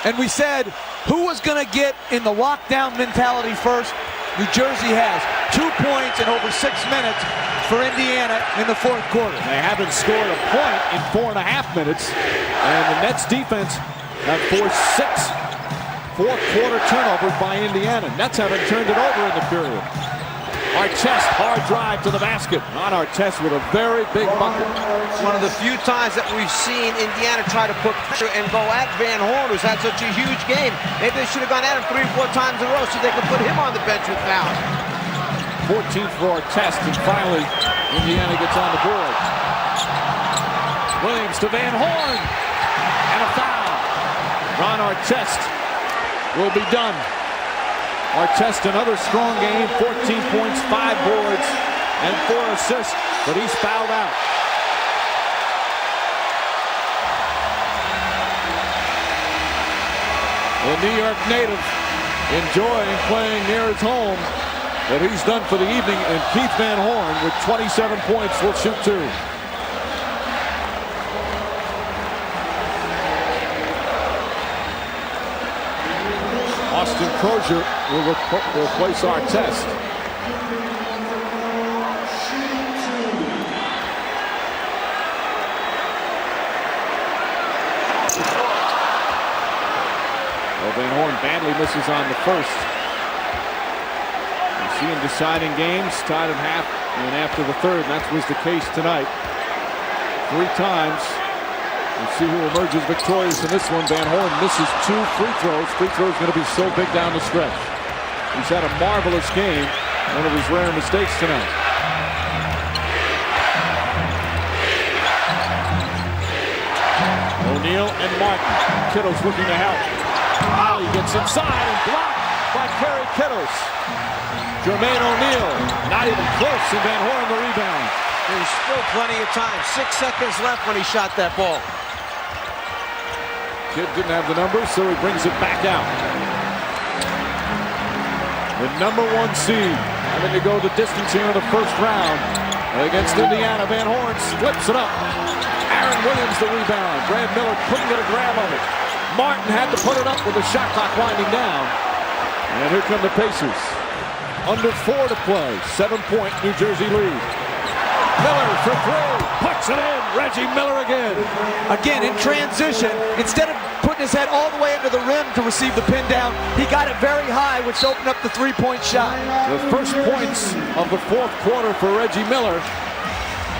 And we said, who was going to get in the lockdown mentality first? New Jersey has 2 points in over 6 minutes for Indiana in the 4th quarter. They haven't scored a point in 4.5 minutes. And the Nets defense have forced 6 fourth-quarter turnovers by Indiana. Nets haven't turned it over in the period. Artest, hard drive to the basket. On Artest with a very big bucket. One of the few times that we've seen Indiana try to put pressure and go at Van Horn, who's had such a huge game. Maybe they should have gone at him 3 or 4 times in a row so they could put him on the bench with fouls. 14th for Artest, and finally Indiana gets on the board. Williams to Van Horn, and a foul. Ron Artest will be done. Artest, another strong game, 14 points, 5 boards, and 4 assists, but he's fouled out. The New York native enjoying playing near his home that he's done for the evening, and Keith Van Horn with 27 points will shoot 2. Austin Crozier will replace Artest. Van Horn badly misses on the first. You see him deciding games, tied at half and after the third, and that was the case tonight. 3 times. We'll see who emerges victorious in this one. Van Horn misses 2 free throws. Free throws going to be so big down the stretch. He's had a marvelous game. One of his rare mistakes tonight. O'Neal and Martin. Kittles looking to help. Ollie gets inside and blocked by Kerry Kittles. Jermaine O'Neal not even close, and Van Horn the rebound. There's still plenty of time. 6 seconds left when he shot that ball. Kidd didn't have the numbers, so he brings it back out. The #1 seed having to go the distance here in the first round against Indiana. Van Horn flips it up. Aaron Williams the rebound. Brad Miller couldn't get a grab of it. Martin had to put it up with the shot clock winding down. And here come the Pacers. Under 4 to play. 7-point New Jersey lead. Miller for 3. Puts it in. Reggie Miller again. Again, in transition, instead of putting his head all the way under the rim to receive the pin down, he got it very high, which opened up the 3-point shot. The first points of the 4th quarter for Reggie Miller.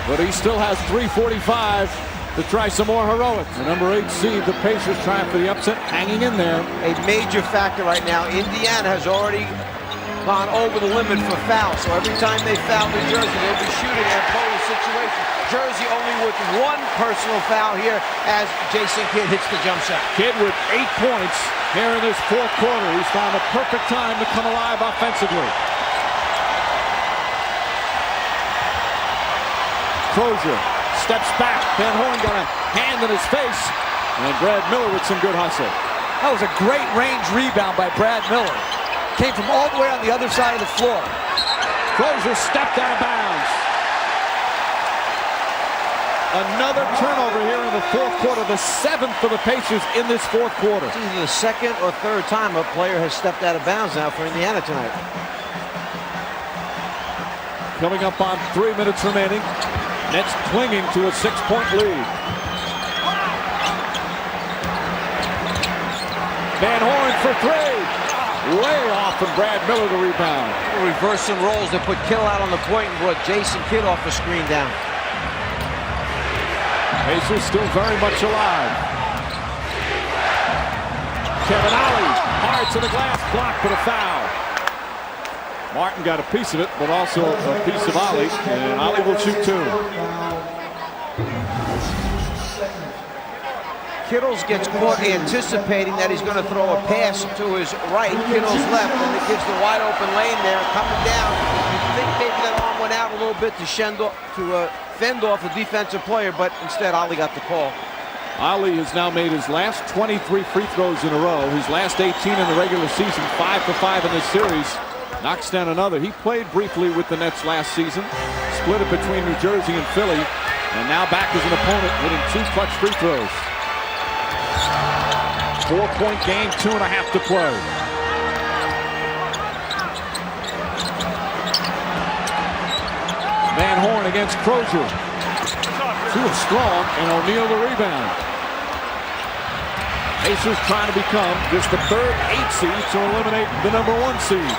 But he still has 3:45 to try some more heroics. The #8 seed, the Pacers, trying for the upset, hanging in there. A major factor right now. Indiana has already gone over the limit for fouls, so every time they foul New Jersey, they'll be shooting at a bonus situation. Jersey only with 1 personal foul here as Jason Kidd hits the jump shot. Kidd with 8 points here in this 4th quarter. He's found a perfect time to come alive offensively. Crozier steps back. Van Horn got a hand in his face. And Brad Miller with some good hustle. That was a great range rebound by Brad Miller. Came from all the way on the other side of the floor. Crozier stepped out of bounds. Another turnover here in the 4th quarter. The 7th for the Pacers in this 4th quarter. It's either the 2nd or 3rd time a player has stepped out of bounds now for Indiana tonight. Coming up on 3 minutes remaining. Nets clinging to a 6-point lead. Van Horn for 3. Way off, and Brad Miller the rebound. Reversing roles. They put Kittle out on the point and brought Jason Kidd off the screen down. Pacers still very much alive. Kevin Ollie, hard to the glass, blocked for the foul. Martin got a piece of it, but also a piece of Ollie, and Ollie will shoot 2. Kittles gets caught anticipating that he's going to throw a pass to his right. Kittles left, and it gives the wide open lane there. Coming down, you think maybe that arm went out a little bit to fend off the defensive player, but instead Ollie got the call. Ollie has now made his last 23 free throws in a row. His last 18 in the regular season, 5 for 5 in this series. Knocks down another. He played briefly with the Nets last season, split it between New Jersey and Philly, and now back as an opponent, hitting 2 clutch free throws. 4-point game, 2.5 to play. Van Horn against Crozier. 2 strong, and O'Neal the rebound. Pacers trying to become just the 3rd 8 seed to eliminate the #1 seed.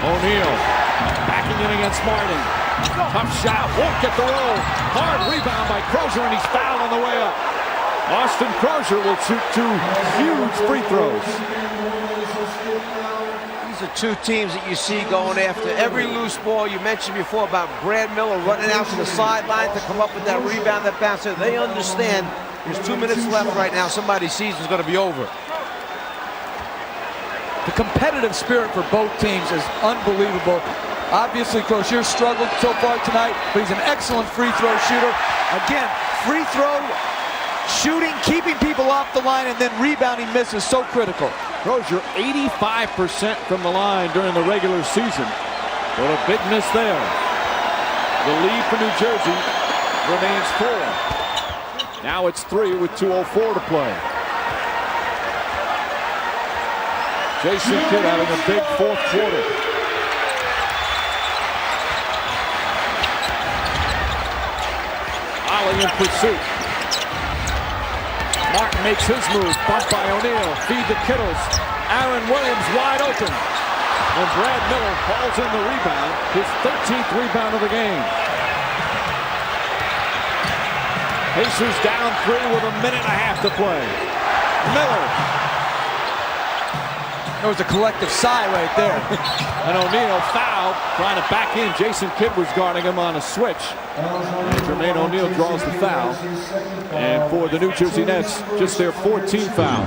O'Neal backing in against Martin. Tough shot, won't get the roll. Hard rebound by Crozier, and he's fouled on the way up. Austin Crozier will shoot 2 huge free throws. These are 2 teams that you see going after every loose ball. You mentioned before about Brad Miller running out to the sideline to come up with that rebound that bouncer. They understand There's 2 minutes left right now. Somebody's season's going to be over. The competitive spirit for both teams is unbelievable. Obviously, Crochet struggled so far tonight, but he's an excellent free throw shooter. Again, free throw shooting, keeping people off the line, and then rebounding miss is so critical. Crozier 85% from the line during the regular season. But a big miss there. The lead for New Jersey remains 4. Now it's 3 with 2:04 to play. Jason Kidd having a big fourth quarter. Ollie in pursuit. Martin makes his move. Bumped by O'Neal. Feed to Kittles. Aaron Williams wide open. And Brad Miller hauls in the rebound. His 13th rebound of the game. Pacers down 3 with a minute and a half to play. Miller. There was a collective sigh right there. And O'Neal fouled, trying to back in. Jason Kidd was guarding him on a switch. And Jermaine O'Neal draws the foul. And for the New Jersey Nets, just their 14th foul.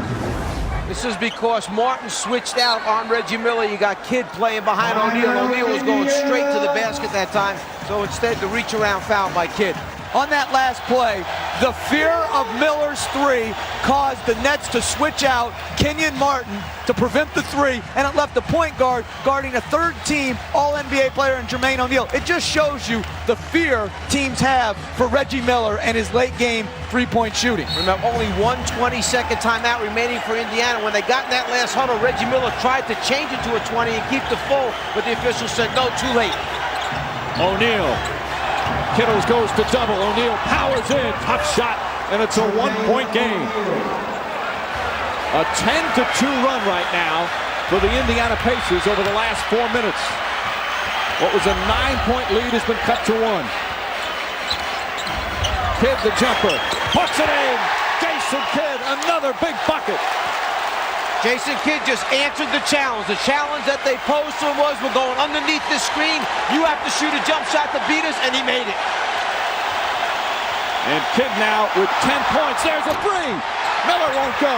This is because Martin switched out on Reggie Miller. You got Kidd playing behind O'Neal. O'Neal was going straight to the basket that time. So instead, the reach around foul by Kidd. On that last play, the fear of Miller's 3 caused the Nets to switch out Kenyon Martin to prevent the 3, and it left the point guard guarding a third-team All-NBA player in Jermaine O'Neal. It just shows you the fear teams have for Reggie Miller and his late-game three-point shooting. Remember, only 1:20-second timeout remaining for Indiana. When they got in that last huddle, Reggie Miller tried to change it to a 20 and keep the full, but the officials said, no, too late. O'Neal. Kittles goes to double. O'Neal powers in. Tough shot. And it's a 1-point game. A 10-2 run right now for the Indiana Pacers over the last 4 minutes. What was a 9-point lead has been cut to 1. Kidd the jumper. Puts it in. Jason Kidd, another big bucket. Jason Kidd just answered the challenge. The challenge that they posed to him was, we're going underneath this screen. You have to shoot a jump shot to beat us, and he made it. And Kidd now with 10 points. There's a 3. Miller won't go.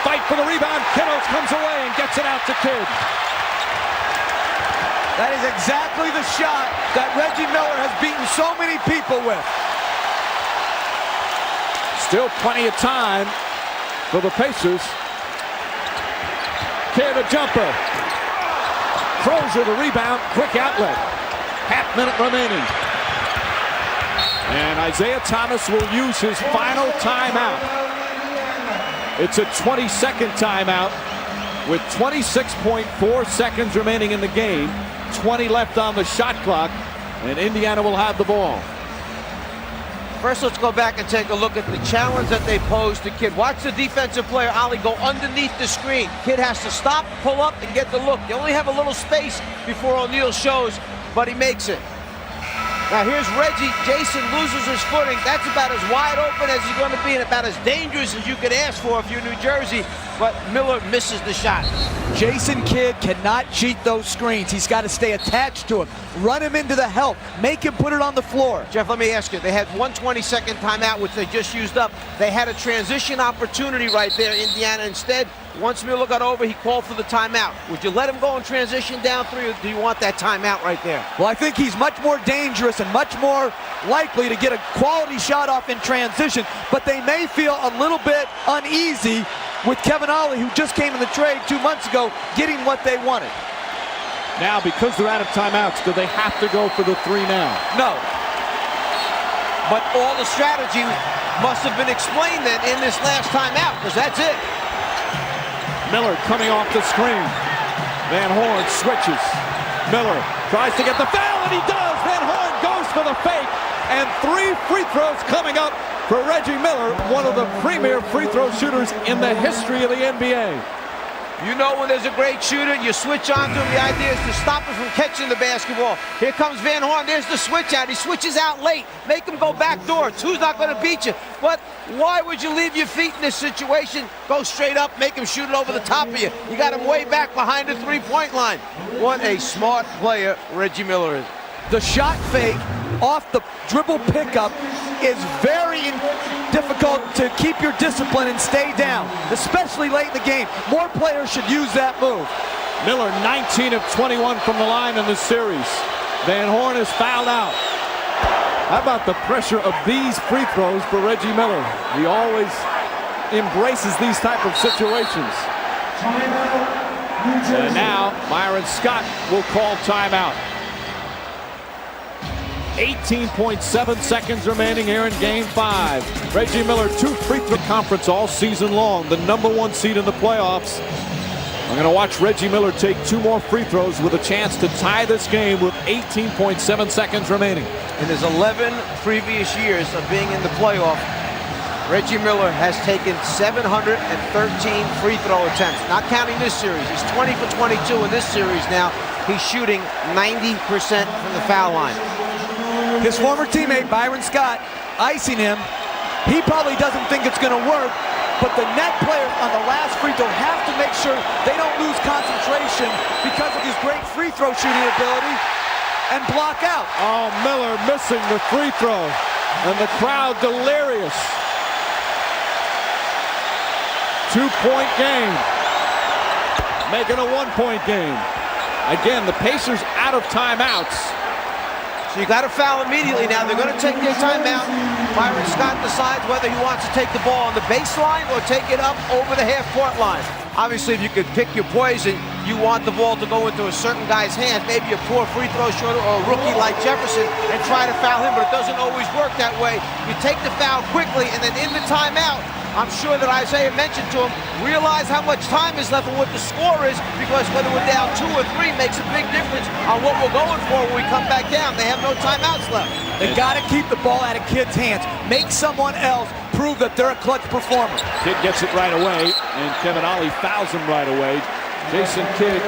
Fight for the rebound. Kittles comes away and gets it out to Kidd. That is exactly the shot that Reggie Miller has beaten so many people with. Still plenty of time for the Pacers. Kidd a jumper. Crozier the rebound. Quick outlet. Half minute remaining. And Isaiah Thomas will use his final timeout. It's a 20-second timeout with 26.4 seconds remaining in the game. 20 left on the shot clock. And Indiana will have the ball. First, let's go back and take a look at the challenge that they posed to Kidd. Watch the defensive player, Ollie, go underneath the screen. Kidd has to stop, pull up, and get the look. They only have a little space before O'Neal shows, but he makes it. Now here's Reggie. Jason loses his footing. That's about as wide open as he's going to be and about as dangerous as you could ask for if you're New Jersey, but Miller misses the shot. Jason Kidd cannot cheat those screens. He's got to stay attached to him. Run him into the help. Make him put it on the floor. Jeff, let me ask you. They had 1:20-second timeout, which they just used up. They had a transition opportunity right there, Indiana. Instead, once Miller got over, he called for the timeout. Would you let him go and transition down 3, or do you want that timeout right there? Well, I think he's much more dangerous and much more likely to get a quality shot off in transition, but they may feel a little bit uneasy with Kevin Ollie, who just came in the trade 2 months ago, getting what they wanted. Now, because they're out of timeouts, do they have to go for the 3 now? No. But all the strategy must have been explained then in this last timeout, because that's it. Miller coming off the screen. Van Horn switches. Miller tries to get the foul, and he does. Van Horn goes for the fake, and 3 free throws coming up for Reggie Miller, one of the premier free throw shooters in the history of the NBA. You know when there's a great shooter, you switch on to him. The idea is to stop him from catching the basketball. Here comes Van Horn. There's the switch out. He switches out late. Make him go back door. 2's not going to beat you. But why would you leave your feet in this situation? Go straight up, make him shoot it over the top of you. You got him way back behind the three-point line. What a smart player Reggie Miller is. the shot fake off the dribble pickup is very difficult to keep your discipline and stay down, especially late in the game. More players should use that move. Miller 19 of 21 from the line in this series. Van Horn is fouled out. How about the pressure of these free throws for Reggie Miller? He always embraces these type of situations. And now Myron Scott will call timeout. 18.7 seconds remaining here in game 5. Reggie Miller, 2 free throw conference all season long, the #1 seed in the playoffs. I'm going to watch Reggie Miller take 2 more free throws with a chance to tie this game with 18.7 seconds remaining. In his 11 previous years of being in the playoff, Reggie Miller has taken 713 free throw attempts, not counting this series. He's 20 for 22 in this series now. He's shooting 90% from the foul line. His former teammate, Byron Scott, icing him. He probably doesn't think it's going to work, but the net players on the last free throw have to make sure they don't lose concentration because of his great free throw shooting ability and block out. Oh, Miller missing the free throw, and the crowd delirious. 2-point game, making a 1-point game. Again, the Pacers out of timeouts. So you got to foul immediately now. They're going to take their timeout. Byron Scott decides whether he wants to take the ball on the baseline or take it up over the half-court line. Obviously, if you could pick your poison, you want the ball to go into a certain guy's hands, maybe a poor free throw shooter or a rookie like Jefferson, and try to foul him, but it doesn't always work that way. You take the foul quickly, and then in the timeout, I'm sure that Isaiah mentioned to him, realize how much time is left and what the score is, because whether we're down 2 or 3 makes a big difference on what we're going for when we come back down. They have no timeouts left. They got to keep the ball out of Kidd's hands. Make someone else prove that they're a clutch performer. Kidd gets it right away, and Kevin Ollie fouls him right away. Jason Kidd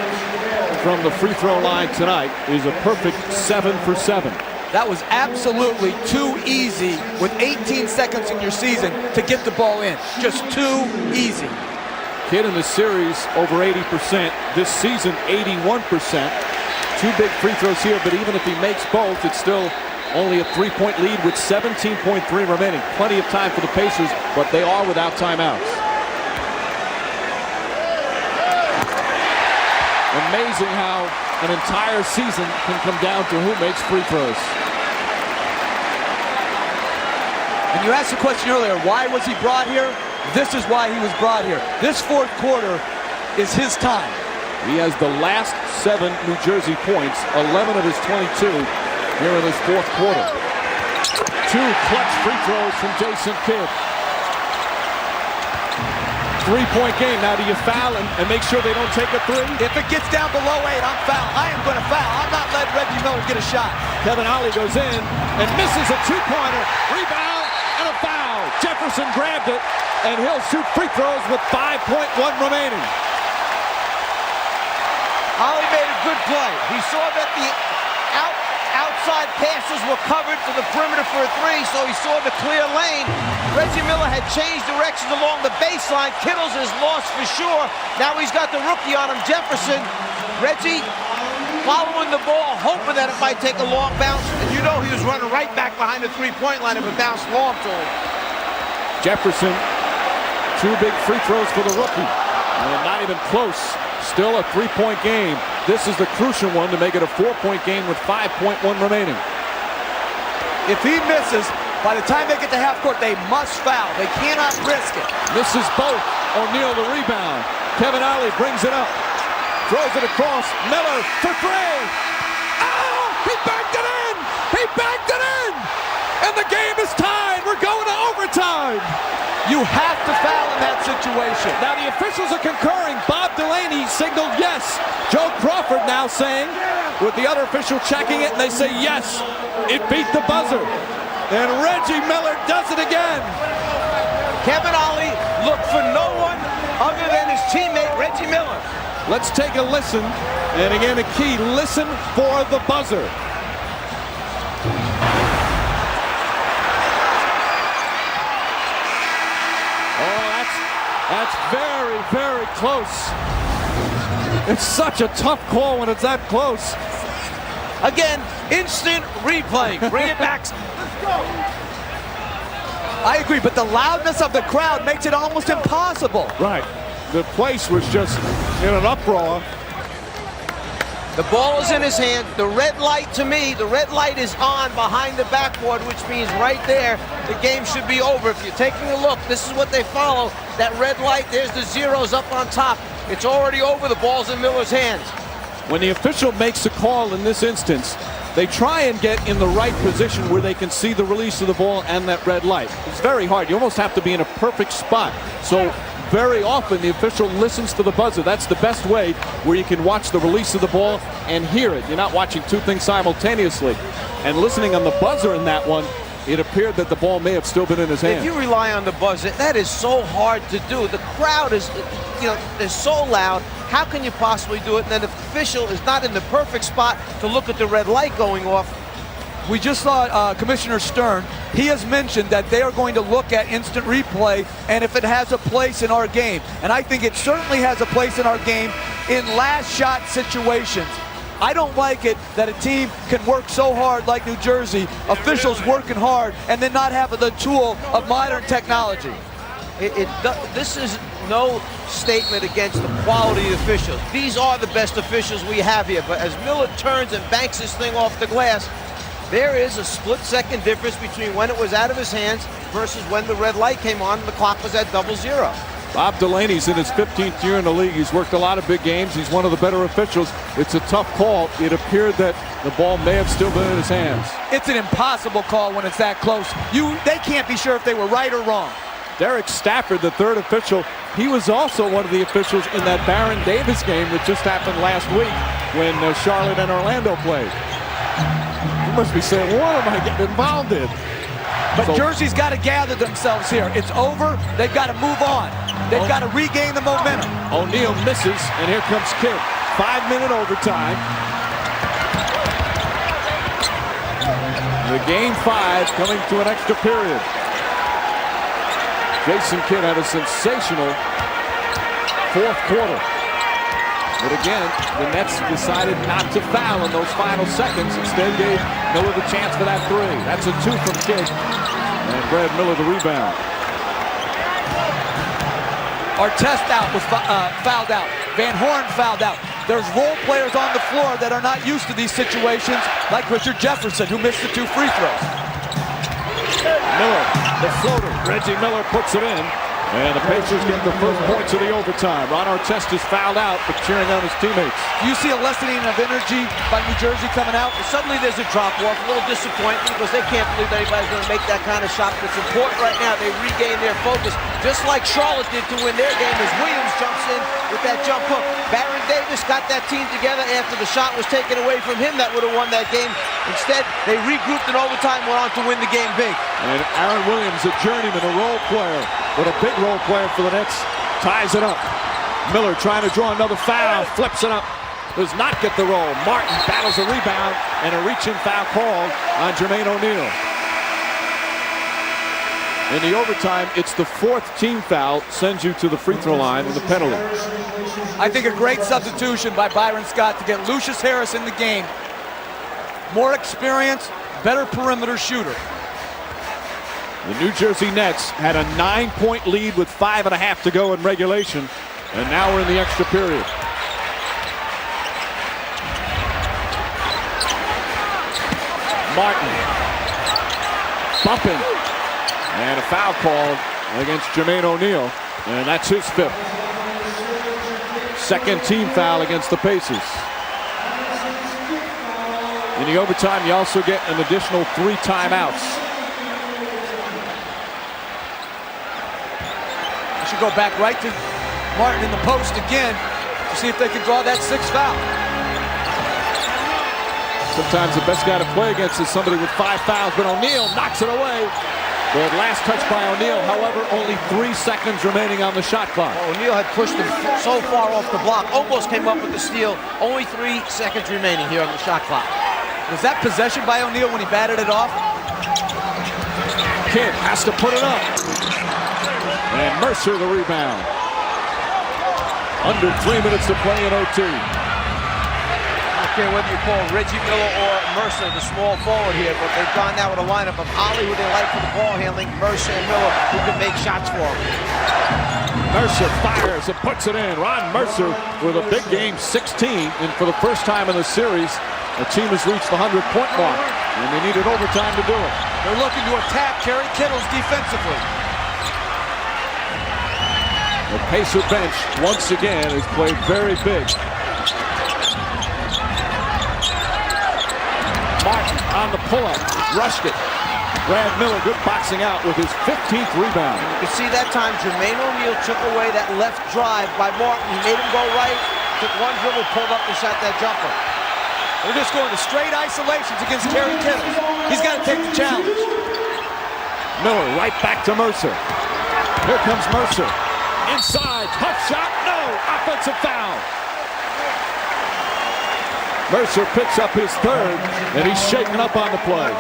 from the free throw line tonight is a perfect 7 for 7. That was absolutely too easy with 18 seconds in your season to get the ball in. Just too easy. Kidd in the series over 80%. This season 81%. 2 big free throws here, but even if he makes both, it's still only a 3-point lead with 17.3 remaining. Plenty of time for the Pacers, but they are without timeouts. Amazing how an entire season can come down to who makes free throws. And you asked the question earlier, why was he brought here? This is why he was brought here. This 4th quarter is his time. He has the last 7 New Jersey points, 11 of his 22 here in this 4th quarter. 2 clutch free throws from Jason Kidd. 3-point game. Now do you foul and make sure they don't take a 3? If it gets down below 8, I'm foul. I am going to foul. I'm not letting Reggie Miller get a shot. Kevin Ollie goes in and misses a 2-pointer. Rebound and a foul. Jefferson grabbed it, and he'll shoot free throws with 5.1 remaining. Ollie made a good play. He saw that the outside passes were covered to the perimeter for a 3, so he saw the clear lane. Reggie Miller had changed directions along the baseline. Kittles is lost for sure. Now he's got the rookie on him, Jefferson. Reggie following the ball, hoping that it might take a long bounce. And you know he was running right back behind the 3-point line if it bounced long to him. Jefferson, 2 big free throws for the rookie. And not even close. Still a 3-point game. This is the crucial one to make it a 4-point game with 5.1 remaining. If he misses, by the time they get to half court, they must foul. They cannot risk it. Misses both. O'Neal the rebound. Kevin Ollie brings it up. Throws it across. Miller for 3. Oh! He backed it in! He backed it in! And the game is tied. We're going to overtime. You have to foul in that situation. Now the officials are concurring. Bob Delaney signaled yes. Joe Crawford now saying, with the other official checking it, and they say yes, it beat the buzzer. And Reggie Miller does it again. Kevin Ollie looked for no one other than his teammate, Reggie Miller. Let's take a listen. And again, a key, listen for the buzzer. That's very, very close. It's such a tough call when it's that close. Again, instant replay. Bring it back. I agree, but the loudness of the crowd makes it almost impossible. Right. The place was just in an uproar. The ball is in his hand. The red light, to me, the red light is on behind the backboard, which means right there, the game should be over. If you're taking a look, this is what they follow. That red light, there's the zeros up on top. It's already over. The ball's in Miller's hands. When the official makes a call in this instance, they try and get in the right position where they can see the release of the ball and that red light. It's very hard. You almost have to be in a perfect spot. So very often the official listens to the buzzer. That's the best way where you can watch the release of the ball and hear it. You're not watching two things simultaneously. And listening on the buzzer in that one, it appeared that the ball may have still been in his hand. If you rely on the buzzer, that is so hard to do. The crowd is, they're so loud. How can you possibly do it? And then the official is not in the perfect spot to look at the red light going off. We just saw Commissioner Stern. He has mentioned that they are going to look at instant replay and if it has a place in our game. And I think it certainly has a place in our game in last shot situations. I don't like it that a team can work so hard like New Jersey, officials working hard, and then not have the tool of modern technology. This is no statement against the quality of officials. These are the best officials we have here. But as Miller turns and banks this thing off the glass, there is a split-second difference between when it was out of his hands versus when the red light came on and the clock was at 0-0. Bob Delaney's in his 15th year in the league. He's worked a lot of big games. He's one of the better officials. It's a tough call. It appeared that the ball may have still been in his hands. It's an impossible call when it's that close. They can't be sure if they were right or wrong. Derek Stafford, the third official, he was also one of the officials in that Baron Davis game that just happened last week when Charlotte and Orlando played. You must be saying, what am I getting involved in? But Jersey's got to gather themselves here. It's over. They've got to move on. They've got to regain the momentum. O'Neal misses, and here comes Kidd. 5-minute overtime. The game 5 coming to an extra period. Jason Kidd had a sensational fourth quarter. But again, the Nets decided not to foul in those final seconds. Instead gave Miller the chance for that three. That's a 2 from Kidd. And Brad Miller the rebound. Artest was fouled out. Van Horn fouled out. There's role players on the floor that are not used to these situations, like Richard Jefferson, who missed the 2 free throws. Miller, the floater. Reggie Miller puts it in. And the Pacers get the first points of the overtime. Ron Artest is fouled out, but cheering on his teammates. Do you see a lessening of energy by New Jersey coming out? Suddenly there's a drop-off, a little disappointment because they can't believe anybody's going to make that kind of shot. But it's important right now they regain their focus, just like Charlotte did to win their game as Williams jumps in with that jump hook. Baron Davis got that team together after the shot was taken away from him that would have won that game. Instead, they regrouped in overtime, went on to win the game big. And Aaron Williams, a journeyman, a role player, but a big role player for the Nets, ties it up. Miller trying to draw another foul, flips it up, does not get the roll. Martin battles a rebound and a reaching foul called on Jermaine O'Neal. In the overtime, it's the 4th team foul, sends you to the free throw line with a penalty. I think a great substitution by Byron Scott to get Lucius Harris in the game. More experience, better perimeter shooter. The New Jersey Nets had a 9-point lead with 5.5 to go in regulation, and now we're in the extra period. Martin bumping, and a foul called against Jermaine O'Neal, and that's his 5th. 2nd team foul against the Pacers. In the overtime, you also get an additional 3 timeouts. Should go back right to Martin in the post again to see if they can draw that 6th foul. Sometimes the best guy to play against is somebody with 5 fouls, but O'Neal knocks it away. The last touch by O'Neal, however, only 3 seconds remaining on the shot clock. O'Neal had pushed him so far off the block, almost came up with the steal. Only 3 seconds remaining here on the shot clock. Was that possession by O'Neal when he batted it off? Kidd has to put it up. And Mercer the rebound. Under 3 minutes to play in OT. care whether you call Reggie Miller or Mercer the small forward here, but they've gone now with a lineup of Ali, who they like for the ball handling, Mercer and Miller, who can make shots for them. Mercer fires and puts it in. Ron Mercer with a big game, 16, and for the first time in the series, the team has reached the 100-point mark, and they needed overtime to do it. They're looking to attack Kerry Kittles defensively. The Pacer bench, once again, has played very big. Martin on the pull-up, rushed it. Brad Miller, good boxing out with his 15th rebound. You can see that time Jermaine O'Neal took away that left drive by Martin. He made him go right, took one dribble, pulled up and shot that jumper. They're just going to straight isolations against Kerry Kittles. He's got to take the challenge. Miller right back to Mercer. Here comes Mercer. Inside, tough shot, no, offensive foul. Mercer picks up his third, and he's shaken up on the play.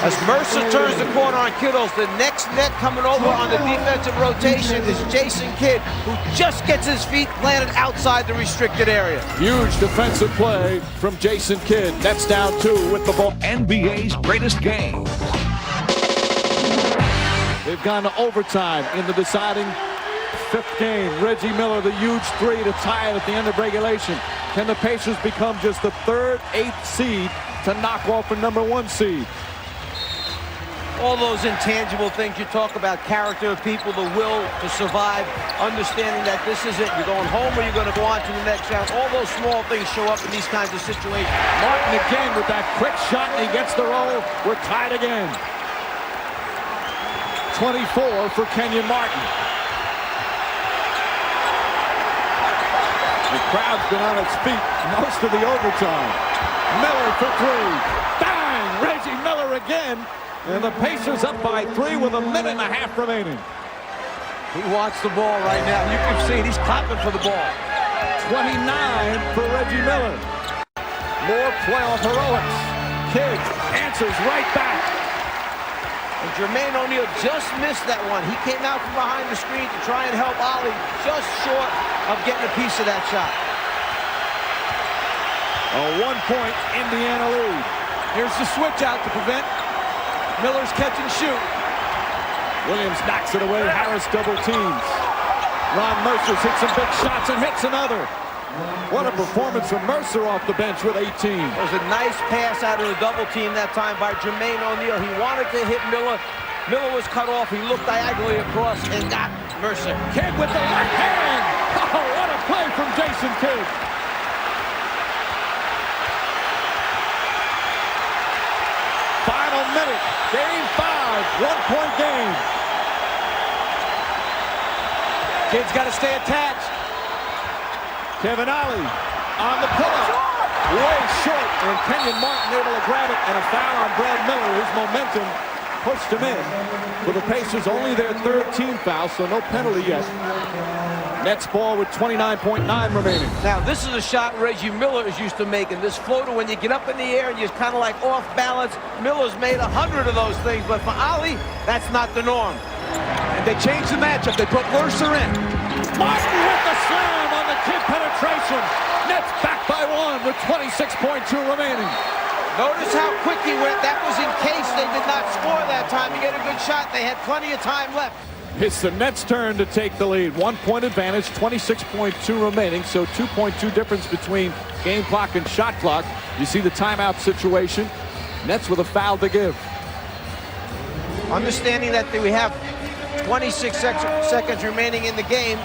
As Mercer turns the corner on Kittles, the next net coming over on the defensive rotation is Jason Kidd, who just gets his feet planted outside the restricted area. Huge defensive play from Jason Kidd. That's down 2 with the ball. NBA's greatest game. They've gone to overtime in the deciding 5th game. Reggie Miller, the huge 3 to tie it at the end of regulation. Can the Pacers become just the 3rd, 8th seed to knock off a #1 seed? All those intangible things you talk about, character of people, the will to survive, understanding that this is it. You're going home or you're going to go on to the next round. All those small things show up in these kinds of situations. Martin again with that quick shot, and he gets the roll. We're tied again. 24 for Kenyon Martin. The crowd's been on its feet most of the overtime. Miller for 3. Bang! Reggie Miller again. And the Pacers up by 3 with a minute and a half remaining. He wants the ball right now. You can see it. He's clapping for the ball. 29 for Reggie Miller. More playoff heroics. Kidd answers right back. And Jermaine O'Neal just missed that one. He came out from behind the screen to try and help Ali, just short of getting a piece of that shot. A 1-point Indiana lead. Here's the switch out to prevent Miller's catch and shoot. Williams knocks it away. Harris double teams. Ron Mercer's hit some big shots and hits another. What a performance from Mercer off the bench with 18. It was a nice pass out of the double team that time by Jermaine O'Neal. He wanted to hit Miller. Miller was cut off. He looked diagonally across and got Mercer. Kidd with the left hand. Oh, what a play from Jason Kidd. Final minute. Game 5. 1-point game. Kidd's got to stay attached. Kevin Ollie on the pull-up. Way short. And Kenyon Martin able to grab it. And a foul on Brad Miller. His momentum pushed him in. For the Pacers, only their 3rd team foul, so no penalty yet. Nets ball with 29.9 remaining. Now, this is a shot Reggie Miller is used to making. This floater, when you get up in the air and you're kind of like off balance, Miller's made 100 of those things. But for Ali, that's not the norm. And they changed the matchup. They put Mercer in. Martin with the slam on the Kidd penetration. Nets back by 1 with 26.2 remaining. Notice how quick he went. That was in case they did not score that time to get a good shot. They had plenty of time left. It's the Nets' turn to take the lead. 1-point advantage, 26.2 remaining, so 2.2 difference between game clock and shot clock. You see the timeout situation. Nets with a foul to give. Understanding that we have 26 seconds remaining in the game,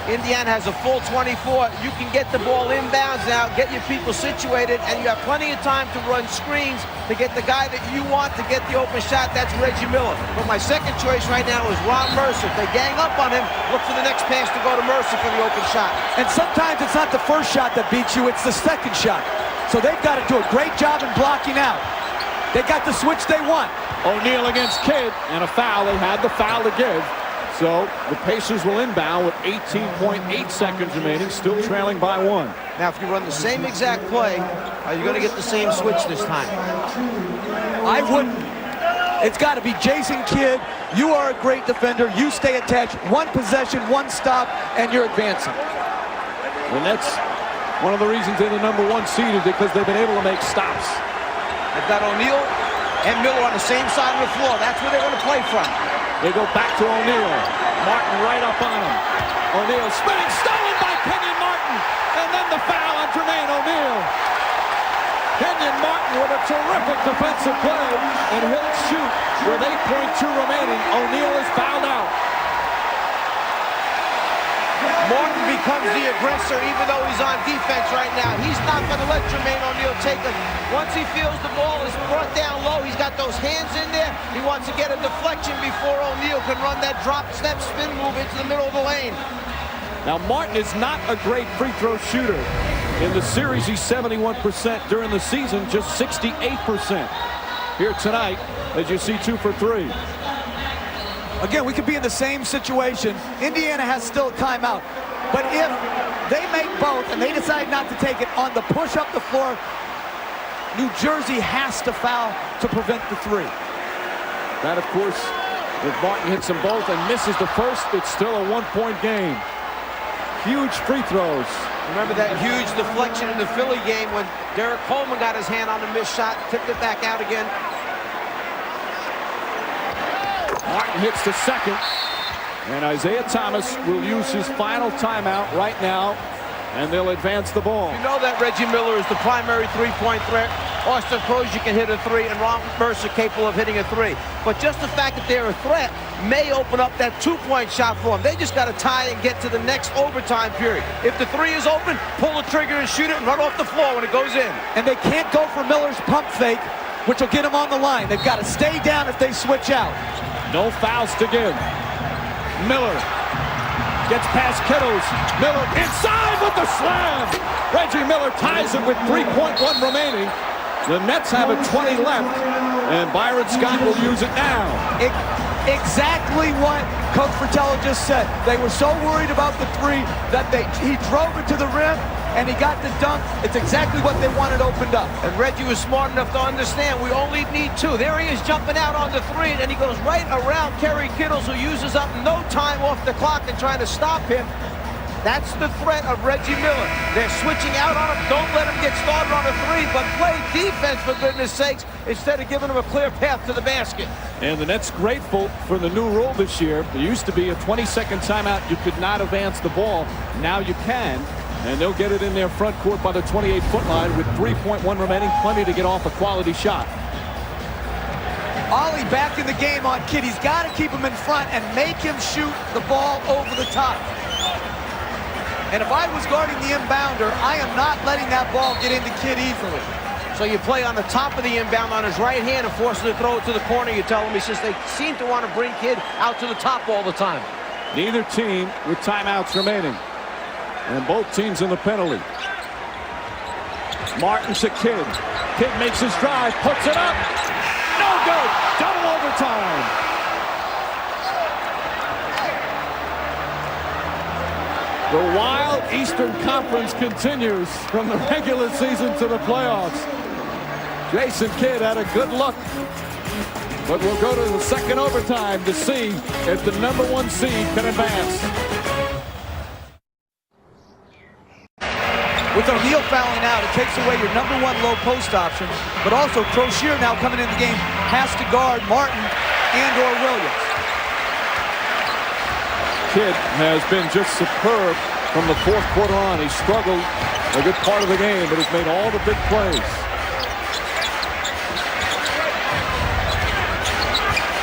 Indiana has a full 24. You can get the ball inbounds now, get your people situated, and you have plenty of time to run screens to get the guy that you want to get the open shot. That's Reggie Miller. But my second choice right now is Ron Mercer. If they gang up on him, look for the next pass to go to Mercer for the open shot. And sometimes it's not the first shot that beats you, it's the second shot. So they've got to do a great job in blocking out. They got the switch they want. O'Neal against Kidd, and a foul. They had the foul to give. So the Pacers will inbound with 18.8 seconds remaining, still trailing by 1. Now, if you run the same exact play, are you going to get the same switch this time? I wouldn't. It's got to be Jason Kidd. You are a great defender. You stay attached. One possession, one stop, and you're advancing. The Nets One of the reasons they're the #1 seed is because they've been able to make stops. They've got O'Neal and Miller on the same side of the floor. That's where they're going to play from. They go back to O'Neal. Martin right up on him. O'Neal spinning, stolen by Kenyon Martin. And then the foul on Jermaine O'Neal. Kenyon Martin with a terrific defensive play, and he'll shoot with 8.2 remaining. O'Neal is fouled out. Martin becomes the aggressor even though he's on defense right now. He's not going to let Jermaine O'Neal take it. Once he feels the ball is brought down low, he's got those hands in there. He wants to get a deflection before O'Neal can run that drop step spin move into the middle of the lane. Now Martin is not a great free throw shooter. In the series he's 71%. During the season just 68%. Here tonight as you see 2 for 3. Again, we could be in the same situation. Indiana has still a timeout. But if they make both and they decide not to take it on the push up the floor, New Jersey has to foul to prevent the 3. That, of course, if Martin hits them both and misses the first, it's still a 1-point game. Huge free throws. Remember that huge deflection in the Philly game when Derek Coleman got his hand on the missed shot, tipped it back out again. Martin hits the second, and Isaiah Thomas will use his final timeout right now, and they'll advance the ball. You know that Reggie Miller is the primary three-point threat. Austin Crozier can hit a 3, and Ron Mercer capable of hitting a 3. But just the fact that they're a threat may open up that 2-point shot for them. They just got to tie and get to the next overtime period. If the 3 is open, pull the trigger and shoot it and run off the floor when it goes in. And they can't go for Miller's pump fake, which will get them on the line. They've got to stay down if they switch out. No fouls to give. Miller gets past Kittles. Miller inside with the slam. Reggie Miller ties it with 3.1 remaining. The Nets have a 20 left, and Byron Scott will use it now. Exactly what Coach Fratello just said. They were so worried about the 3 that he drove it to the rim, and he got the dunk. It's exactly what they wanted opened up. And Reggie was smart enough to understand we only need 2. There he is jumping out on the 3, and he goes right around Kerry Kittles, who uses up no time off the clock and trying to stop him. That's the threat of Reggie Miller. They're switching out on him. Don't let him get started on a 3, but play defense for goodness sakes instead of giving him a clear path to the basket. And the Nets grateful for the new rule this year. There used to be a 20-second timeout. You could not advance the ball. Now you can. And they'll get it in their front court by the 28-foot line with 3.1 remaining. Plenty to get off a quality shot. Ollie back in the game on Kidd. He's got to keep him in front and make him shoot the ball over the top. And if I was guarding the inbounder, I am not letting that ball get into Kidd easily. So you play on the top of the inbound on his right hand and force him to throw it to the corner. You tell him, he says they seem to want to bring Kidd out to the top all the time. Neither team with timeouts remaining. And both teams in the penalty. Martin to Kidd. Kidd makes his drive, puts it up. No good. Double overtime. The wild Eastern Conference continues from the regular season to the playoffs. Jason Kidd had a good look, but we'll go to the second overtime to see if the #1 seed can advance. With O'Neal fouling out, it takes away your #1 low post option, but also Crozier now coming in the game has to guard Martin and/or Williams. Kidd has been just superb from the fourth quarter on. He struggled a good part of the game, but has made all the big plays.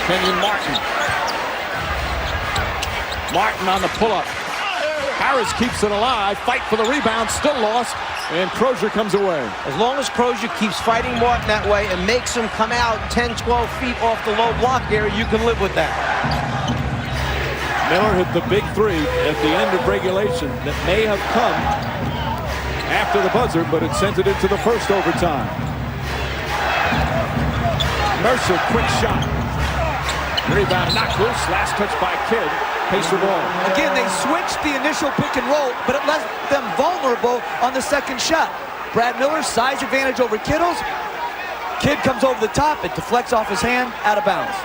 Kenyon Martin. Martin on the pull-up. Harris keeps it alive. Fight for the rebound. Still lost. And Crozier comes away. As long as Crozier keeps fighting Martin that way and makes him come out 10, 12 feet off the low block area, you can live with that. Miller hit the big 3 at the end of regulation that may have come after the buzzer, but it sent it into the first overtime. Mercer, quick shot. Rebound knocked loose. Last touch by Kidd. Pacer ball. Again, they switched the initial pick and roll, but it left them vulnerable on the second shot. Brad Miller, size advantage over Kittles. Kidd comes over the top. It deflects off his hand, out of bounds.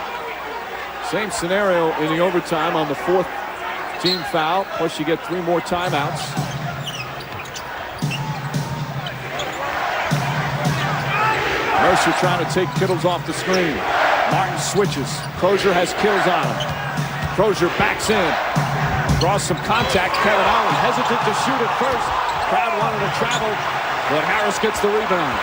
Same scenario in the overtime on the 4th team foul. Plus you get 3 more timeouts. Mercer trying to take Kittles off the screen. Martin switches. Crozier has kills on him. Crozier backs in. Draws some contact. Kevin Ollie hesitant to shoot at first. Crowd wanted to travel, but Harris gets the rebound.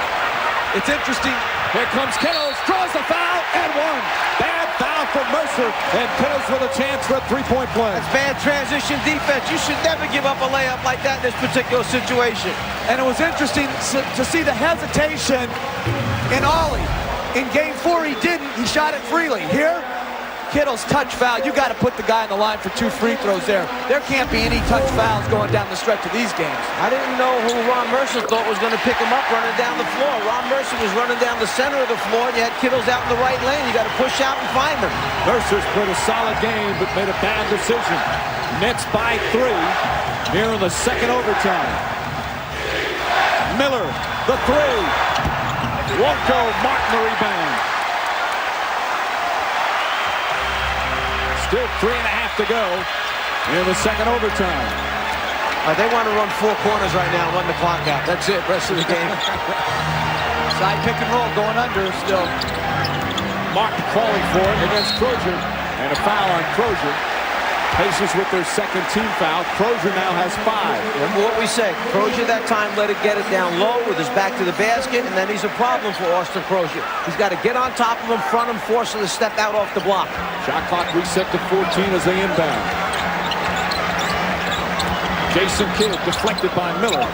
It's interesting. Here comes Kittles. Draws the foul and one. Bad foul from Mercer. And Kittles with a chance for a three-point play. That's bad transition defense. You should never give up a layup like that in this particular situation. And it was interesting to see the hesitation in Ollie. In game 4, he didn't. He shot it freely. Here, Kittles touch foul. You got to put the guy on the line for 2 free throws there. There can't be any touch fouls going down the stretch of these games. I didn't know who Ron Mercer thought was going to pick him up running down the floor. Ron Mercer was running down the center of the floor, and you had Kittles out in the right lane. You got to push out and find him. Mercer's played a solid game, but made a bad decision. Nets by 3 here in the second overtime. Miller, the 3. Won't go. Martin the rebound. Still 3.5 to go in the second overtime. They want to run 4 corners right now and run the clock out. That's it. Rest of the game. Side pick and roll going under still. Martin calling for it against Crozier. And a foul on Crozier. Pacers with their second team foul. Crozier now has 5. Remember what we said. Crozier that time let it get it down low with his back to the basket, and then he's a problem for Austin Crozier. He's got to get on top of him, front him, force him to step out off the block. Shot clock reset to 14 as they inbound. Jason Kidd deflected by Miller.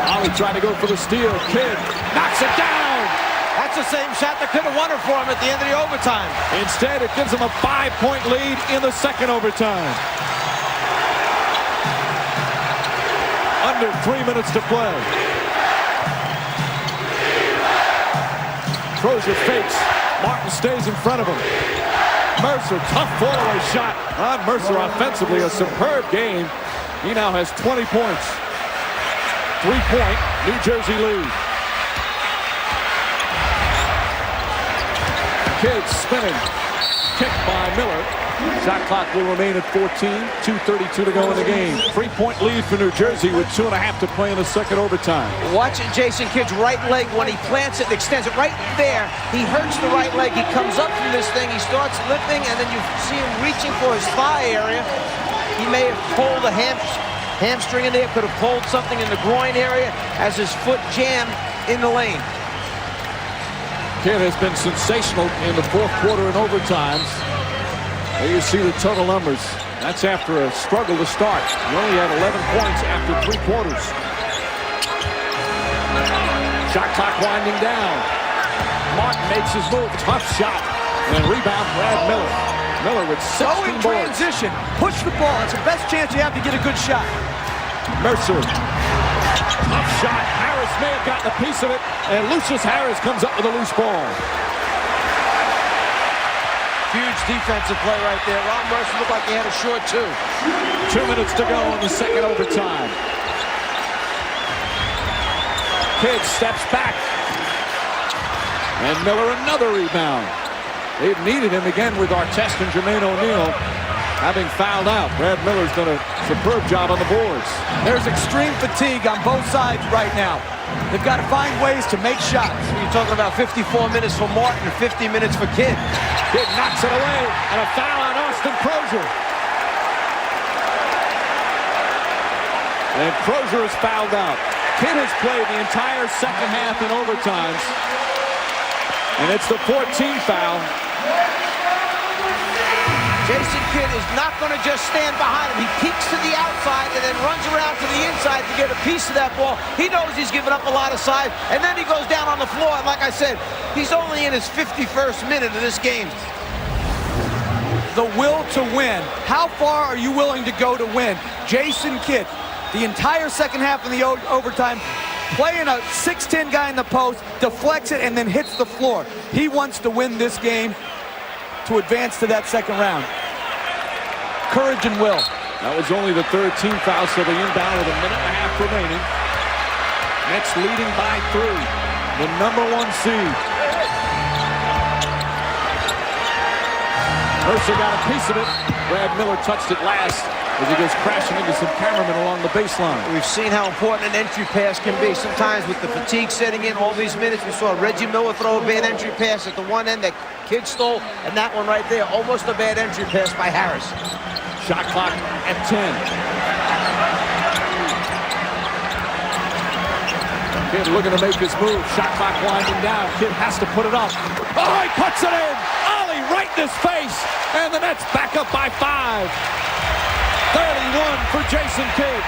Ollie tried to go for the steal. Kidd knocks it down. That's the same shot that could have won it for him at the end of the overtime. Instead, it gives him a 5-point lead in the second overtime. Under 3 minutes to play. Crozier fakes. Martin stays in front of him. Mercer, tough fallaway shot on Mercer offensively. A superb game. He now has 20 points. 3-point New Jersey lead. Kidd spinning. Kicked by Miller. Shot clock will remain at 14. 2:32 to go in the game. 3-point lead for New Jersey with 2.5 to play in the second overtime. Watch Jason Kidd's right leg when he plants it and extends it right there. He hurts the right leg. He comes up from this thing. He starts lifting, and then you see him reaching for his thigh area. He may have pulled a hamstring in there. Could have pulled something in the groin area as his foot jammed in the lane. Kidd has been sensational in the fourth quarter and overtimes. There you see the total numbers. That's after a struggle to start. He only had 11 points after 3 quarters. Shot clock winding down. Martin makes his move. Tough shot. And rebound, Brad Miller. Miller with 16 Go in boards. transition. Push the ball. It's the best chance you have to get a good shot. Mercer. Tough shot. Harris may have gotten a piece of it. And Lucius Harris comes up with a loose ball. Huge defensive play right there. Ron Mercer looked like he had a short 2. 2 minutes to go in the second overtime. Kidd steps back. And Miller another rebound. They've needed him again with Artest and Jermaine O'Neal having fouled out. Brad Miller's done a superb job on the boards. There's extreme fatigue on both sides right now. They've got to find ways to make shots. You're talking about 54 minutes for Martin and 50 minutes for Kidd. Kidd knocks it away, and a foul on Austin Crozier. And Crozier is fouled out. Kidd has played the entire second half in overtimes. And it's the 14th foul. Jason Kidd is not going to just stand behind him. He peeks to the outside and then runs around to the inside to get a piece of that ball. He knows he's giving up a lot of size, and then he goes down on the floor. And like I said, he's only in his 51st minute of this game. The will to win. How far are you willing to go to win? Jason Kidd, the entire second half of the overtime, playing a 6'10" guy in the post, deflects it, and then hits the floor. He wants to win this game to advance to that second round. Courage and will. That was only the third team foul, so they inbound with a minute and a half remaining. Nets leading by 3. The number 1 seed. Mercer got a piece of it. Brad Miller touched it last as he goes crashing into some cameramen along the baseline. We've seen how important an entry pass can be. Sometimes with the fatigue setting in all these minutes, we saw Reggie Miller throw a bad entry pass at the one end that kid stole, and that one right there, almost a bad entry pass by Harris. Shot clock at 10. Kid looking to make his move. Shot clock winding down. Kid has to put it up. Oh, he puts it in. Ollie right in his face. And the Nets back up by 5. 31 for Jason Kidd.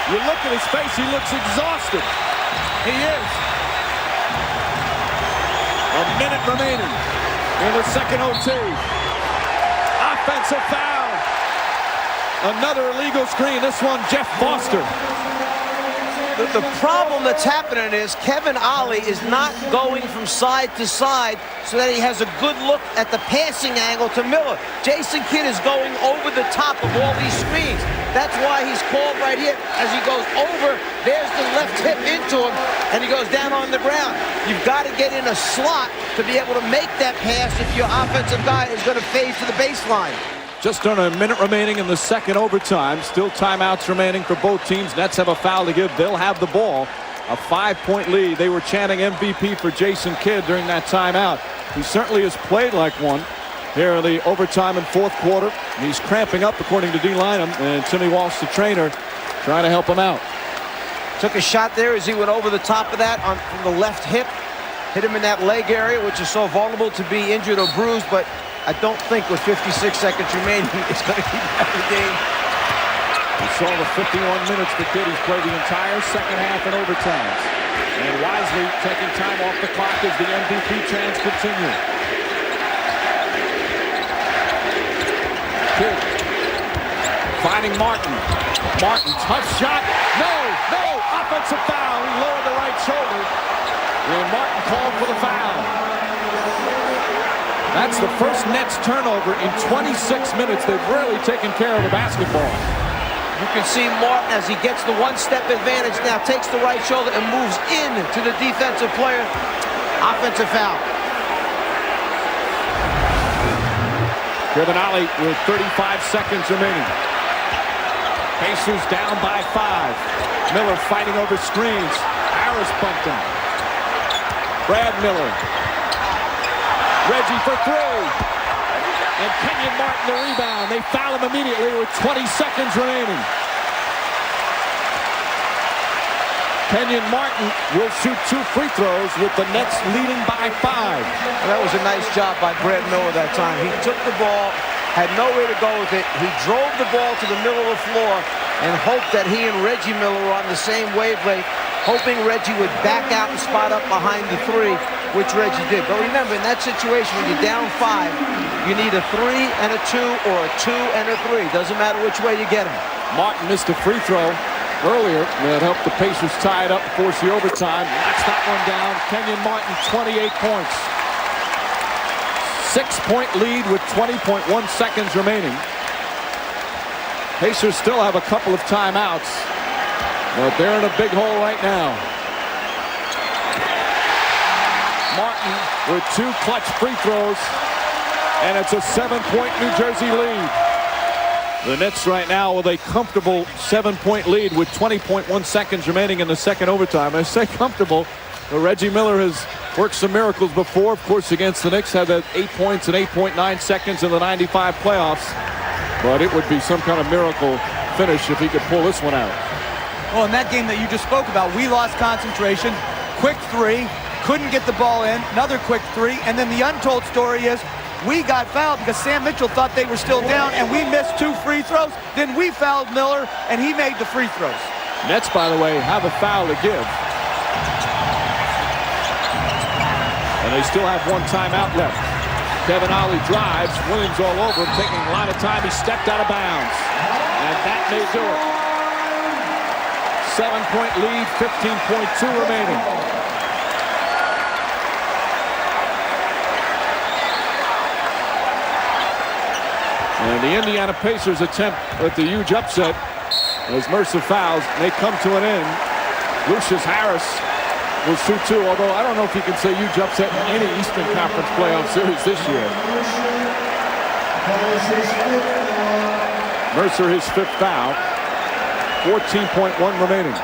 You look at his face, he looks exhausted. He is. A minute remaining in the second OT. Offensive foul. Another illegal screen. This one, Jeff Foster. The problem that's happening is Kevin Ollie is not going from side to side so that he has a good look at the passing angle to Miller. Jason Kidd is going over the top of all these screens. That's why he's called right here. As he goes over, there's the left hip into him, and he goes down on the ground. You've got to get in a slot to be able to make that pass if your offensive guy is going to fade to the baseline. Just under a minute remaining in the second overtime. Still timeouts remaining for both teams. Nets have a foul to give. They'll have the ball. A 5-point lead. They were chanting MVP for Jason Kidd during that timeout. He certainly has played like one here in the overtime and fourth quarter. He's cramping up, according to D. Lynham, and Timmy Walsh, the trainer, trying to help him out. Took a shot there as he went over the top of that from the left hip. Hit him in that leg area, which is so vulnerable to be injured or bruised, but I don't think with 56 seconds remaining it's going to keep out of the game. We saw the 51 minutes for Kidd. He's played the entire second half in overtimes. And wisely taking time off the clock as the MVP chants continue. Kidd finding Martin. Martin, tough shot. No, offensive foul. He lowered the right shoulder. And Martin called for the foul. That's the first Nets turnover in 26 minutes. They've really taken care of the basketball. You can see Martin as he gets the one-step advantage now, takes the right shoulder and moves in to the defensive player. Offensive foul. Kevin Ollie with 35 seconds remaining. Pacers down by 5. Miller fighting over screens. Harris bumped him. Brad Miller. Reggie for 3. And Kenyon Martin the rebound. They foul him immediately with 20 seconds remaining. Kenyon Martin will shoot 2 free throws with the Nets leading by 5. Well, that was a nice job by Brad Miller that time. He took the ball, had nowhere to go with it. He drove the ball to the middle of the floor and hoped that he and Reggie Miller were on the same wavelength, hoping Reggie would back out and spot up behind the 3, which Reggie did. But remember, in that situation, when you're down 5, you need a 3 and a 2 or a 2 and a 3. Doesn't matter which way you get him. Martin missed a free throw earlier that helped the Pacers tie it up and force the overtime. Knocks that one down. Kenyon Martin, 28 points. 6-point lead with 20.1 seconds remaining. Pacers still have a couple of timeouts, but they're in a big hole right now. Martin with 2 clutch free throws, and it's a 7-point New Jersey lead. The Nets right now with a comfortable 7-point lead with 20.1 seconds remaining in the second overtime. I say comfortable, but Reggie Miller has worked some miracles before. Of course, against the Knicks, had that 8 points and 8.9 seconds in the 95 playoffs. But it would be some kind of miracle finish if he could pull this one out. Well, in that game that you just spoke about, we lost concentration. Quick 3, couldn't get the ball in. Another quick 3, and then the untold story is we got fouled because Sam Mitchell thought they were still down, and we missed 2 free throws. Then we fouled Miller, and he made the free throws. Nets, by the way, have a foul to give. And they still have 1 timeout left. Kevin Ollie drives. Williams all over him, taking a lot of time. He stepped out of bounds. And that may do it. 7-point lead, 15.2 remaining. And the Indiana Pacers attempt at the huge upset as Mercer fouls. They come to an end. Lucius Harris was 2-2, although I don't know if you can say huge upset in any Eastern Conference playoff series this year. Mercer his 5th foul. 14.1 remaining.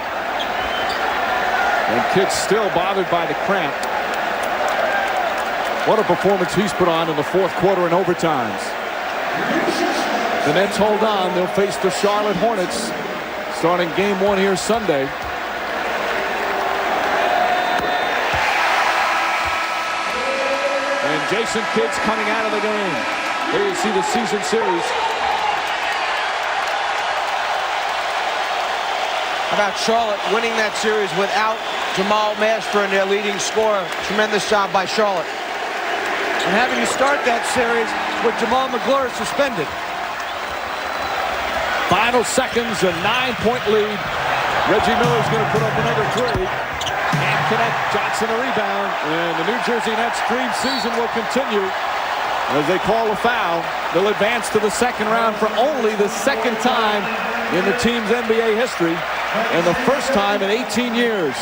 And Kidd's still bothered by the cramp. What a performance he's put on in the 4th quarter and overtimes. The Nets hold on. They'll face the Charlotte Hornets starting game 1 here Sunday. And Jason Kidd's coming out of the game. There you see the season series. How about Charlotte winning that series without Jamal Mashburn, their leading scorer? Tremendous job by Charlotte. And having to start that series with Jamal McGlure suspended. Final seconds, a 9-point lead. Reggie Miller's going to put up another 3. Can't connect. Johnson a rebound. And the New Jersey Nets dream season will continue. As they call a foul, they'll advance to the 2nd round for only the 2nd time in the team's NBA history. And the 1st time in 18 years.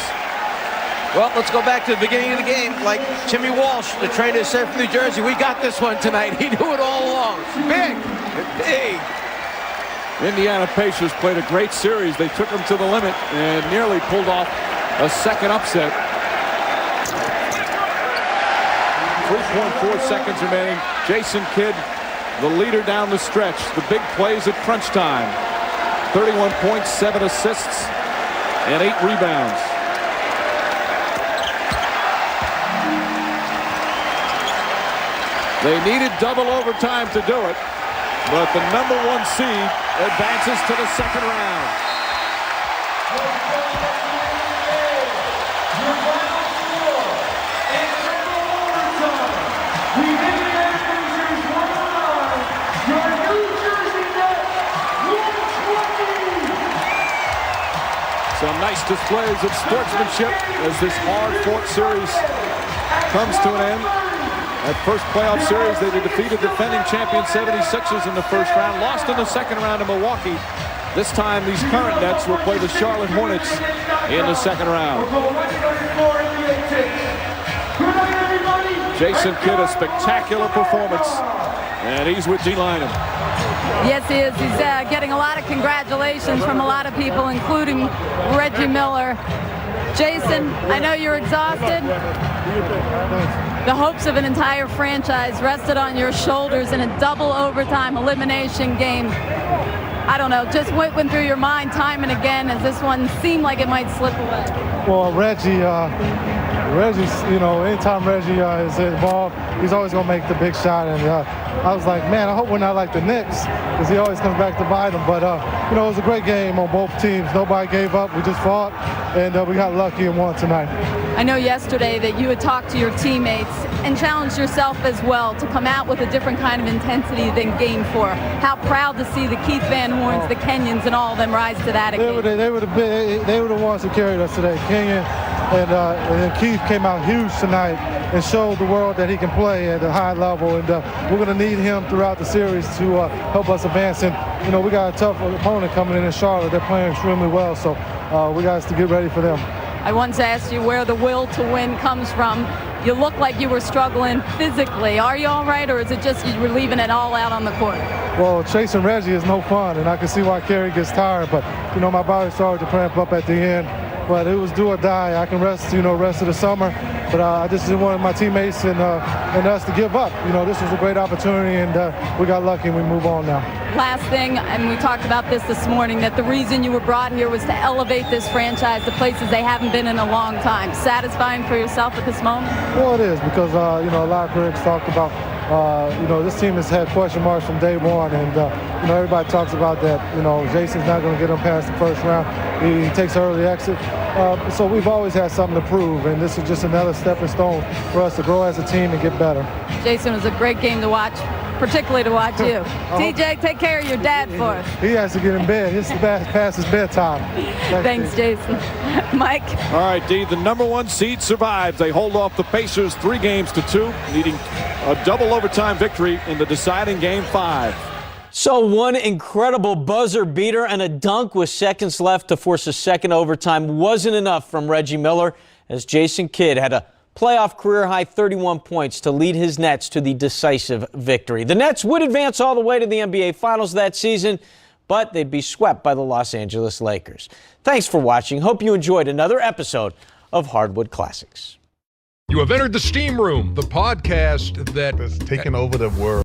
Well, let's go back to the beginning of the game. Like Jimmy Walsh, the trainer, said from New Jersey, we got this one tonight. He knew it all along. Big. Indiana Pacers played a great series. They took them to the limit and nearly pulled off a 2nd upset. 3.4 seconds remaining. Jason Kidd, the leader down the stretch. The big plays at crunch time. 31 points, 7 assists, and 8 rebounds. They needed double overtime to do it, but the #1 seed advances to the 2nd round. Some nice displays of sportsmanship as this hard-fought series comes to an end. That first playoff series, they defeated defending champion 76ers in the 1st round, lost in the 2nd round to Milwaukee. This time, these current Nets will play the Charlotte Hornets in the 2nd round. Jason Kidd, a spectacular performance, and he's with D. Lynam. Yes, he is. He's getting a lot of congratulations from a lot of people, including Reggie Miller. Jason, I know you're exhausted. The hopes of an entire franchise rested on your shoulders in a double overtime elimination game. I don't know, just what went through your mind time and again as this one seemed like it might slip away? Well, Reggie's, anytime Reggie is involved, he's always going to make the big shot. And I was like, man, I hope we're not like the Knicks, because he always comes back to bite them. But, it was a great game on both teams. Nobody gave up. We just fought, and we got lucky and won tonight. I know yesterday that you had talked to your teammates and challenged yourself as well to come out with a different kind of intensity than Game 4. How proud to see the Keith Van Horns, the Kenyons, and all of them rise to that occasion. They were the ones that carried us today. Kenyon and Keith came out huge tonight and showed the world that he can play at a high level. And we're going to need him throughout the series to help us advance. And, we got a tough opponent coming in Charlotte. They're playing extremely well, so we got to get ready for them. I once asked you where the will to win comes from. You look like you were struggling physically. Are you all right, or is it just you were leaving it all out on the court? Well, chasing Reggie is no fun, and I can see why Kerry gets tired. But, my body started to cramp up at the end. But it was do or die. I can rest, rest of the summer. But I just didn't want my teammates and us to give up. This was a great opportunity, and we got lucky, and we move on now. Last thing, and we talked about this morning, that the reason you were brought here was to elevate this franchise to places they haven't been in a long time. Satisfying for yourself at this moment? Well, it is, because, a lot of critics talked about, this team has had question marks from day one, and, everybody talks about that. Jason's not going to get them past the 1st round. He takes an early exit. So we've always had something to prove, and this is just another stepping stone for us to grow as a team and get better. Jason, it was a great game to watch, particularly to watch you. TJ, take care of your dad for us. He has to get in bed. It's past his bedtime. Thanks, Jason. Mike? All right, D, the #1 seed survives. They hold off the Pacers 3-2, needing a double overtime victory in the deciding Game 5. So one incredible buzzer beater and a dunk with seconds left to force a second overtime wasn't enough from Reggie Miller as Jason Kidd had a playoff career-high 31 points to lead his Nets to the decisive victory. The Nets would advance all the way to the NBA Finals that season, but they'd be swept by the Los Angeles Lakers. Thanks for watching. Hope you enjoyed another episode of Hardwood Classics. You have entered the Steam Room, the podcast that has taken over the world.